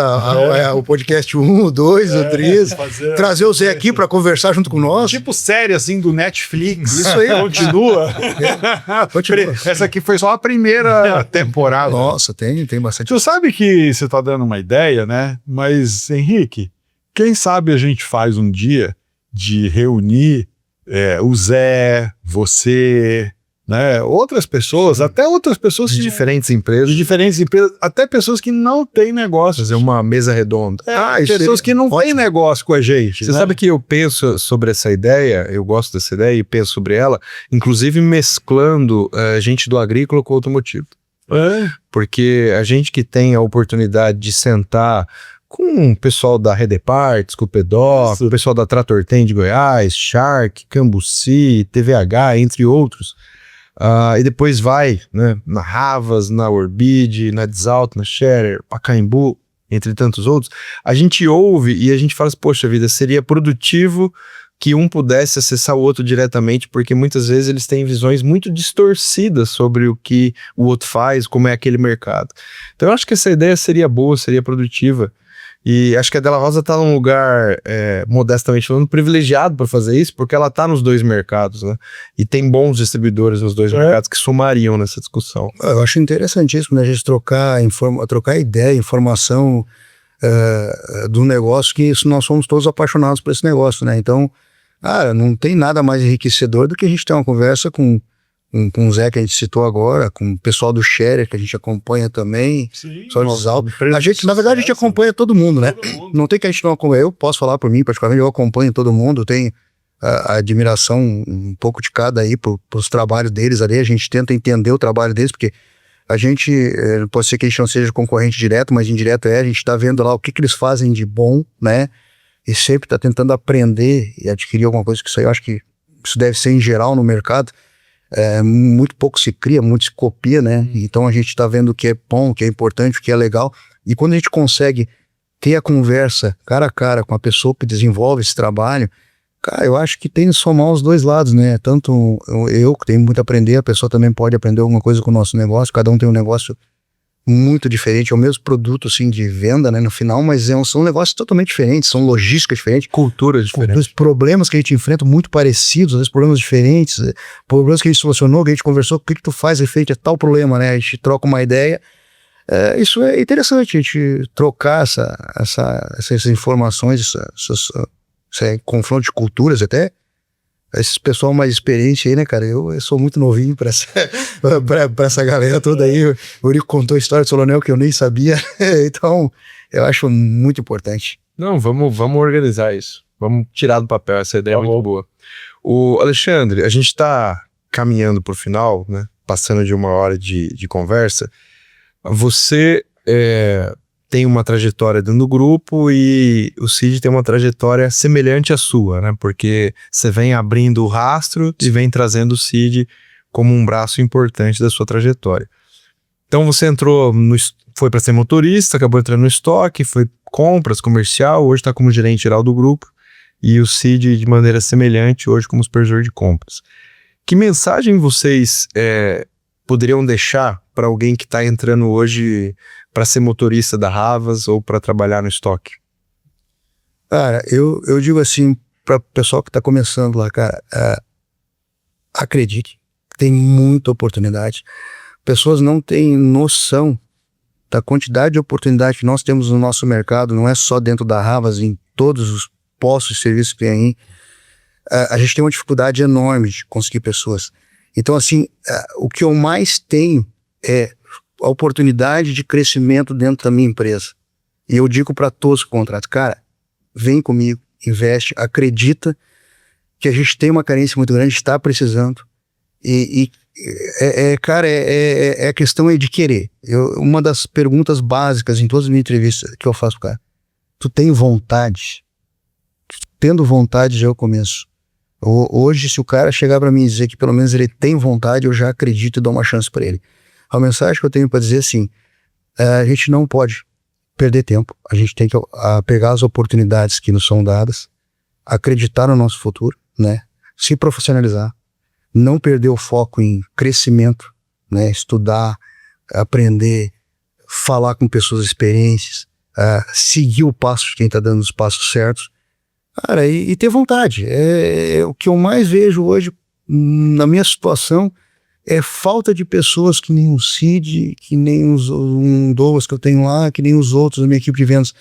o podcast 1, o 2, o 3, trazer o Zé aqui para conversar junto com nós. Tipo série assim do Netflix. Isso aí. Continua. Continua. Essa aqui foi só a primeira temporada. Nossa, tem bastante. Tu sabe que você tá dando uma ideia, né? Mas, Henrique, quem sabe a gente faz um dia de reunir o Zé, você... né? Outras pessoas, até outras pessoas de diferentes empresas, até pessoas que não têm negócio. Fazer uma mesa redonda. Pessoas que não têm negócio com a gente. Você sabe que eu penso sobre essa ideia, eu gosto dessa ideia e penso sobre ela, inclusive mesclando gente do agrícola com o automotivo. Porque a gente que tem a oportunidade de sentar com o pessoal da Redeparts, com o Pedoc, o pessoal da Tratortem de Goiás, Shark, Cambuci, TVH, entre outros. E depois vai, né, na Havas, na Orbid, na Desalto, na Scherer, Pacaembu, entre tantos outros. A gente ouve e a gente fala assim, poxa vida, seria produtivo que um pudesse acessar o outro diretamente, porque muitas vezes eles têm visões muito distorcidas sobre o que o outro faz, como é aquele mercado. Então eu acho que essa ideia seria boa, seria produtiva. E acho que a Della Rosa está num lugar, modestamente falando, privilegiado para fazer isso, porque ela está nos dois mercados, né? E tem bons distribuidores nos dois mercados que somariam nessa discussão. Eu acho interessantíssimo, né, a gente trocar ideia, informação do negócio, que nós somos todos apaixonados por esse negócio, né? Então, não tem nada mais enriquecedor do que a gente ter uma conversa com o Zé, que a gente citou agora, com o pessoal do Scherer, que a gente acompanha também. Sim. Na verdade, a gente acompanha todo mundo, né? Não tem que a gente não acompanha. Eu posso falar por mim, particularmente, eu acompanho todo mundo, tenho a admiração um pouco de cada aí pros trabalhos deles ali. A gente tenta entender o trabalho deles, porque a gente, pode ser que a gente não seja concorrente direto, mas indireto a gente tá vendo lá o que eles fazem de bom, né? e sempre está tentando aprender e adquirir alguma coisa, que isso aí eu acho que isso deve ser em geral no mercado. Muito pouco se cria, muito se copia, né? Então a gente está vendo o que é bom, o que é importante, o que é legal, e quando a gente consegue ter a conversa cara a cara com a pessoa que desenvolve esse trabalho, cara, eu acho que tem que somar os dois lados, né? Tanto eu que tenho muito a aprender, a pessoa também pode aprender alguma coisa com o nosso negócio, cada um tem um negócio muito diferente, é o mesmo produto, assim, de venda, né, no final, mas são negócios totalmente diferentes, são logísticas diferentes, Culturas diferentes. problemas que a gente enfrenta muito parecidos, às vezes problemas diferentes, problemas que a gente solucionou, que a gente conversou, o que tu faz efeito é tal problema, né, a gente troca uma ideia. Isso é interessante, a gente trocar essas informações, esse confronto de culturas até. Esse pessoal mais experiente aí, né, cara? Eu sou muito novinho pra essa galera toda aí. O Eurico contou a história do Solonel que eu nem sabia. Então, eu acho muito importante. Não, vamos organizar isso. Vamos tirar do papel, essa ideia é muito boa. O Alexandre, a gente tá caminhando pro final, né? Passando de 1 hora de conversa. Você tem uma trajetória dentro do grupo e o Cid tem uma trajetória semelhante à sua, né? Porque você vem abrindo o rastro e vem trazendo o Cid como um braço importante da sua trajetória. Então você foi para ser motorista, acabou entrando no estoque, foi compras, comercial, hoje está como gerente geral do grupo, e o Cid de maneira semelhante hoje como supervisor de compras. Que mensagem vocês poderiam deixar para alguém que está entrando hoje para ser motorista da Havas ou para trabalhar no estoque? Cara, eu digo assim para o pessoal que está começando lá, cara, acredite, tem muita oportunidade. Pessoas não têm noção da quantidade de oportunidade que nós temos no nosso mercado, não é só dentro da Havas, em todos os postos de serviço que tem aí. A gente tem uma dificuldade enorme de conseguir pessoas. Então, assim, o que eu mais tenho é a oportunidade de crescimento dentro da minha empresa. E eu digo para todos que contratam, cara, vem comigo, investe, acredita que a gente tem uma carência muito grande, está precisando. Cara, a questão de querer. Uma das perguntas básicas em todas as minhas entrevistas que eu faço, cara, tu tem vontade? Tendo vontade já é o começo. Hoje, se o cara chegar para mim e dizer que pelo menos ele tem vontade, eu já acredito e dou uma chance para ele. A mensagem que eu tenho para dizer é assim, a gente não pode perder tempo, a gente tem que pegar as oportunidades que nos são dadas, acreditar no nosso futuro, né? Se profissionalizar, não perder o foco em crescimento, né? Estudar, aprender, falar com pessoas experientes, seguir o passo de quem está dando os passos certos, cara, e ter vontade. O que eu mais vejo hoje na minha situação é falta de pessoas que nem o Cid, que nem um Douglas que eu tenho lá, que nem os outros da minha equipe de vendas.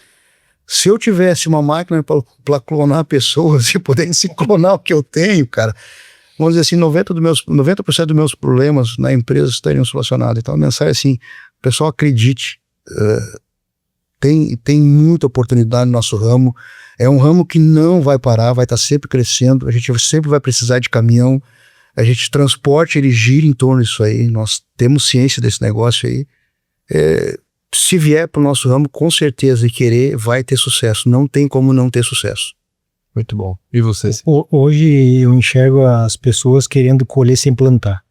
Se eu tivesse uma máquina para clonar pessoas e pudesse clonar o que eu tenho, cara, vamos dizer assim, 90% dos meus problemas na empresa estariam solucionados. Então a mensagem é assim, pessoal, acredite, tem muita oportunidade no nosso ramo, é um ramo que não vai parar, vai estar sempre crescendo, a gente sempre vai precisar de caminhão, a gente transporte, ele gira em torno disso aí, nós temos ciência desse negócio aí. Se vier para o nosso ramo, com certeza, e querer, vai ter sucesso, não tem como não ter sucesso. Muito bom. E você? Hoje eu enxergo as pessoas querendo colher sem plantar.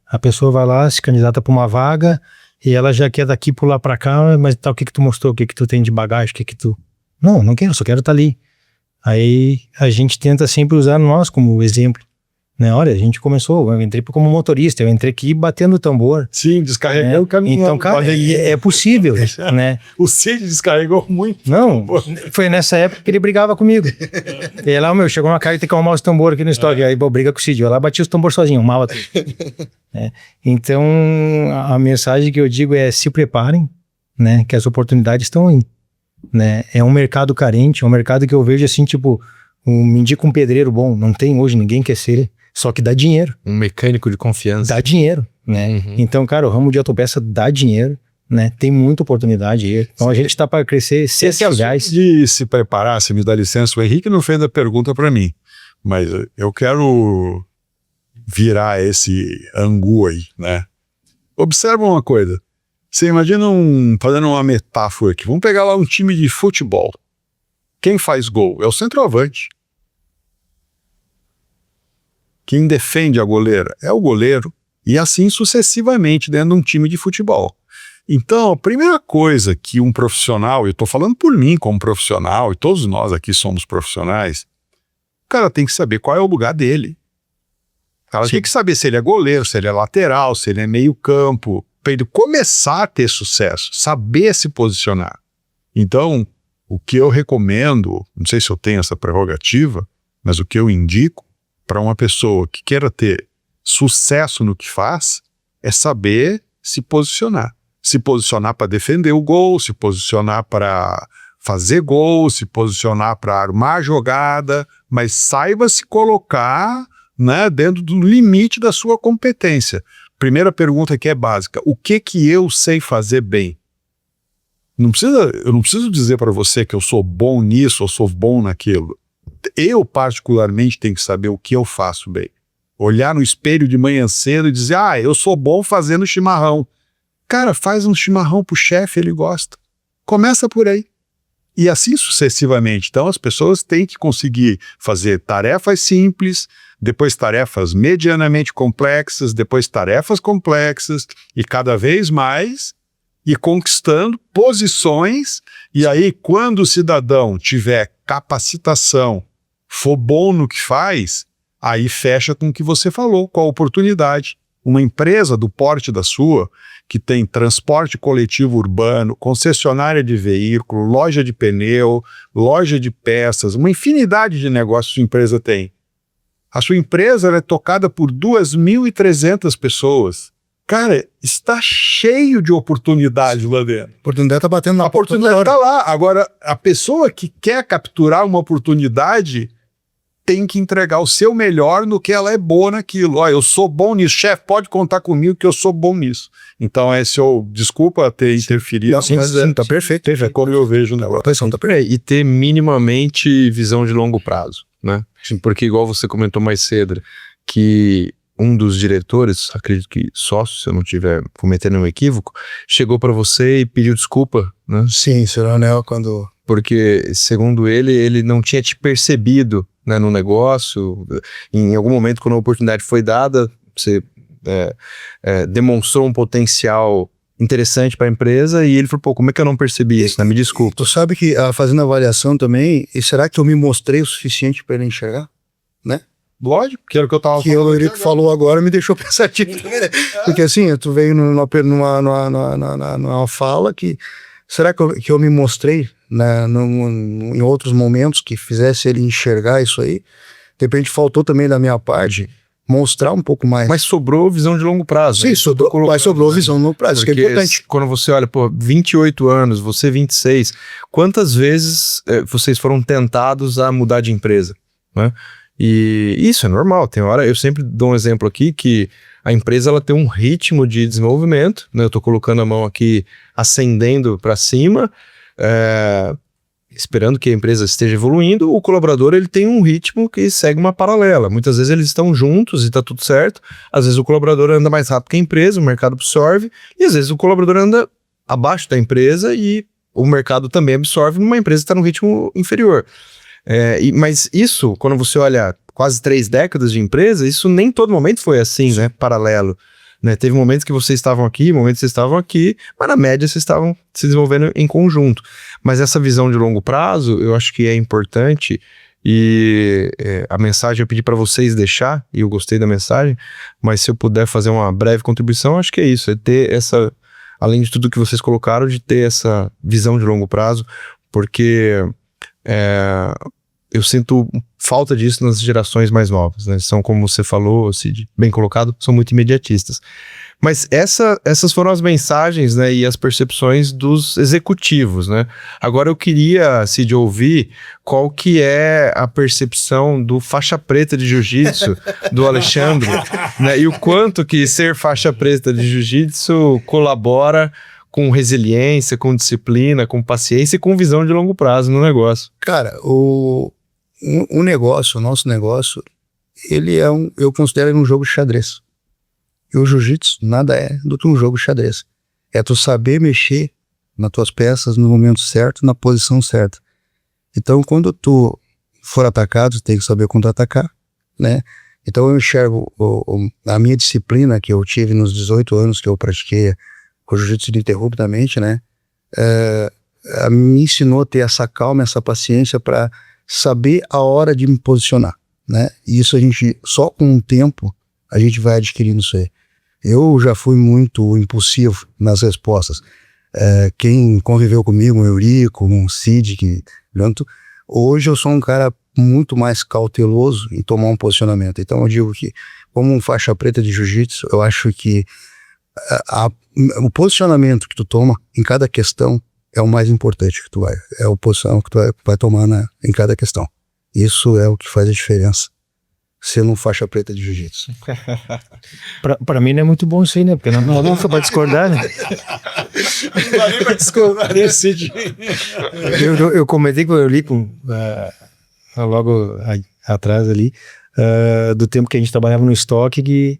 A pessoa vai lá, se candidata para uma vaga e ela já quer daqui pular para cá, mas tá, o que tu mostrou, o que tu tem de bagagem, o que tu... Não quero, só quero estar ali. Aí a gente tenta sempre usar nós como exemplo. Né? Olha, a gente começou, eu entrei como motorista, eu entrei aqui batendo o tambor. Sim, descarregando o caminhão. Então, cara, é possível, né? O Cid descarregou muito. Não, foi nessa época que ele brigava comigo. E lá, chegou uma cara e tem que arrumar os tambores aqui no estoque. Aí, briga com o Cid. Eu lá bati os tambores sozinho, arrumava tudo. Então, a mensagem que eu digo é se preparem, né? Que as oportunidades estão aí. Né? É um mercado carente, é um mercado que eu vejo assim, tipo, me indica um pedreiro bom, não tem hoje, ninguém quer ser, só que dá dinheiro. Um mecânico de confiança. Dá dinheiro, né? Uhum. Então, cara, o ramo de autopeça dá dinheiro, né? Tem muita oportunidade aí. Então a gente tá para crescer essenciais. De se preparar, se me dá licença, o Henrique não fez a pergunta para mim, mas eu quero virar esse angu aí, né? Observa uma coisa. Você imagina fazendo uma metáfora aqui, vamos pegar lá um time de futebol. Quem faz gol? É o centroavante. Quem defende a goleira? É o goleiro. E assim sucessivamente dentro de um time de futebol. Então, a primeira coisa que um profissional, eu estou falando por mim como profissional, e todos nós aqui somos profissionais, o cara tem que saber qual é o lugar dele. O cara tem que saber se ele é goleiro, se ele é lateral, se ele é meio campo, para ele começar a ter sucesso, saber se posicionar. Então, o que eu recomendo, não sei se eu tenho essa prerrogativa, mas o que eu indico para uma pessoa que queira ter sucesso no que faz, é saber se posicionar. Se posicionar para defender o gol, se posicionar para fazer gol, se posicionar para armar a jogada, mas saiba se colocar, né, dentro do limite da sua competência. Primeira pergunta que é básica: o que eu sei fazer bem? Eu não preciso dizer para você que eu sou bom nisso ou sou bom naquilo. Eu, particularmente, tenho que saber o que eu faço bem. Olhar no espelho de manhã cedo e dizer, eu sou bom fazendo chimarrão. Cara, faz um chimarrão pro chefe, ele gosta. Começa por aí. E assim sucessivamente. Então as pessoas têm que conseguir fazer tarefas simples, depois tarefas medianamente complexas, depois tarefas complexas, e cada vez mais ir conquistando posições. E aí, quando o cidadão tiver capacitação, for bom no que faz, aí fecha com o que você falou, com a oportunidade. Uma empresa do porte da sua, que tem transporte coletivo urbano, concessionária de veículo, loja de pneu, loja de peças, uma infinidade de negócios sua empresa tem. A sua empresa é tocada por 2.300 pessoas. Cara, está cheio de oportunidade lá dentro. A oportunidade está batendo na porta. A oportunidade está lá. Agora, a pessoa que quer capturar uma oportunidade tem que entregar o seu melhor no que ela é boa naquilo. Eu sou bom nisso. Chefe, pode contar comigo que eu sou bom nisso. Então, desculpa ter interferido. Não, sim, tá perfeito. É como eu vejo o negócio. E ter minimamente visão de longo prazo, né? Porque igual você comentou mais cedo, que um dos diretores, acredito que sócio, se eu não estiver cometendo um equívoco, chegou para você e pediu desculpa, né? Sim, senhor Anel, quando... Porque, segundo ele não tinha te percebido, né, no negócio. Em algum momento, quando a oportunidade foi dada, você demonstrou um potencial interessante para a empresa e ele falou, como é que eu não percebi isso, né? Me desculpa. Tu sabe que, fazendo avaliação também, e será que eu me mostrei o suficiente para ele enxergar? Né? Lógico, que era o que eu tava falando. Que o Eurico falou agora me deixou pensativo. Porque assim, tu veio numa fala que... Será que eu me mostrei, né, em outros momentos que fizesse ele enxergar isso aí? De repente faltou também da minha parte mostrar um pouco mais. Mas sobrou visão de longo prazo. Sim, sobrou visão de longo prazo. Isso que é importante. Quando você olha, 28 anos, você 26, quantas vezes vocês foram tentados a mudar de empresa, né? E isso é normal, tem hora, eu sempre dou um exemplo aqui que a empresa ela tem um ritmo de desenvolvimento, né? Eu estou colocando a mão aqui, ascendendo para cima, esperando que a empresa esteja evoluindo. O colaborador ele tem um ritmo que segue uma paralela. Muitas vezes eles estão juntos e está tudo certo. Às vezes o colaborador anda mais rápido que a empresa, o mercado absorve, e às vezes o colaborador anda abaixo da empresa e o mercado também absorve numa empresa que está num ritmo inferior. Mas isso, quando você olha quase 3 décadas de empresa, isso nem todo momento foi assim, né? Paralelo. Né? Teve momentos que vocês estavam aqui, momentos que vocês estavam aqui, mas na média vocês estavam se desenvolvendo em conjunto. Mas essa visão de longo prazo, eu acho que é importante e a mensagem eu pedi para vocês deixar, e eu gostei da mensagem, mas se eu puder fazer uma breve contribuição, acho que é isso, é ter essa, além de tudo que vocês colocaram, de ter essa visão de longo prazo, porque eu sinto falta disso nas gerações mais novas, né? São, como você falou, Cid, bem colocado, são muito imediatistas. Mas essas foram as mensagens, né, e as percepções dos executivos, né? Agora eu queria, Cid, ouvir qual que é a percepção do faixa preta de jiu-jitsu, do Alexandre, né? E o quanto que ser faixa preta de jiu-jitsu colabora com resiliência, com disciplina, com paciência e com visão de longo prazo no negócio. Cara, o nosso negócio, eu considero ele um jogo de xadrez. E o jiu-jitsu nada é do que um jogo de xadrez. É tu saber mexer nas tuas peças no momento certo, na posição certa. Então, quando tu for atacado, tu tem que saber contra-atacar, né? Então, eu enxergo a minha disciplina que eu tive nos 18 anos que eu pratiquei o jiu-jitsu ininterruptamente, né? Me ensinou a ter essa calma, essa paciência para saber a hora de me posicionar, né? E isso a gente, só com o tempo, a gente vai adquirindo isso aí. Eu já fui muito impulsivo nas respostas. Quem conviveu comigo, o Eurico, o Cid, hoje eu sou um cara muito mais cauteloso em tomar um posicionamento. Então eu digo que, como um faixa preta de jiu-jitsu, eu acho que o posicionamento que tu toma em cada questão é o mais importante que tu vai. É a posição que tu vai tomar em cada questão. Isso é o que faz a diferença. Sendo um faixa preta de jiu-jitsu. Pra mim não é muito bom isso aí, né? Porque não só pra discordar, né? Não dá nem pra discordar nesse dia. Eu comentei com o Eurico logo atrás ali, do tempo que a gente trabalhava no estoque, que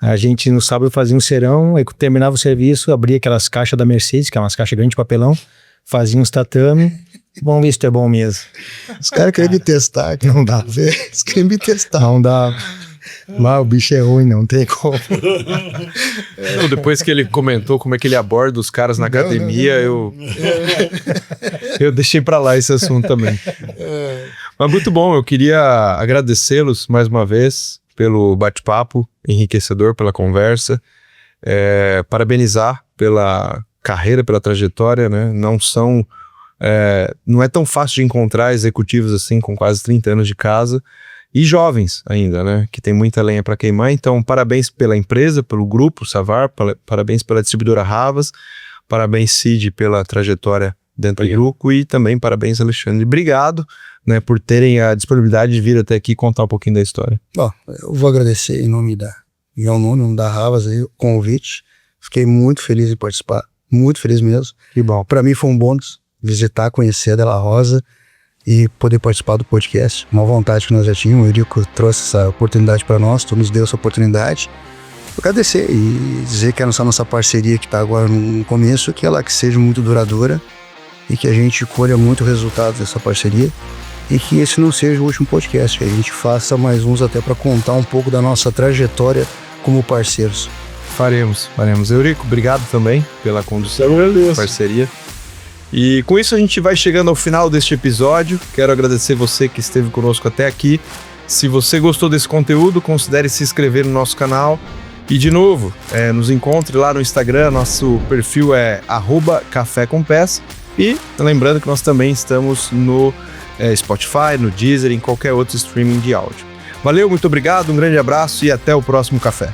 a gente no sábado fazia um serão, aí terminava o serviço, abria aquelas caixas da Mercedes, que é umas caixas grandes de papelão, fazia uns tatame. Vamos ver se tu é bom mesmo. Os caras querem me testar. Não dá. Eles querem me testar. Não dá. Mas o bicho é ruim, não tem como. Não, depois que ele comentou como é que ele aborda os caras na academia, eu deixei pra lá esse assunto também. Mas muito bom, eu queria agradecê-los mais uma vez pelo bate-papo enriquecedor, pela conversa, parabenizar pela carreira, pela trajetória, né? Não é tão fácil de encontrar executivos assim com quase 30 anos de casa e jovens ainda, né? Que tem muita lenha para queimar. Então, parabéns pela empresa, pelo grupo Savar, parabéns pela distribuidora Havas, parabéns Cid pela trajetória dentro do grupo e também parabéns Alexandre. Obrigado, né, por terem a disponibilidade de vir até aqui contar um pouquinho da história. Bom, eu vou agradecer em nome da Havas aí, o convite. Fiquei muito feliz em participar, muito feliz mesmo. Que bom. Para mim foi um bônus visitar, conhecer a Della Rosa e poder participar do podcast. Uma vontade que nós já tínhamos, o Eurico trouxe essa oportunidade para nós, tu nos deu essa oportunidade. Agradecer e dizer que essa nossa parceria que está agora no começo, que ela que seja muito duradoura e que a gente colha muito resultado dessa parceria e que esse não seja o último podcast, que a gente faça mais uns até para contar um pouco da nossa trajetória como parceiros. Faremos. Eurico, obrigado também pela condução, parceria. E com isso a gente vai chegando ao final deste episódio. Quero agradecer você que esteve conosco até aqui. Se você gostou desse conteúdo, considere se inscrever no nosso canal. E de novo, nos encontre lá no Instagram, nosso perfil é @cafécompés. E lembrando que nós também estamos no Spotify, no Deezer, em qualquer outro streaming de áudio. Valeu, muito obrigado, um grande abraço e até o próximo café.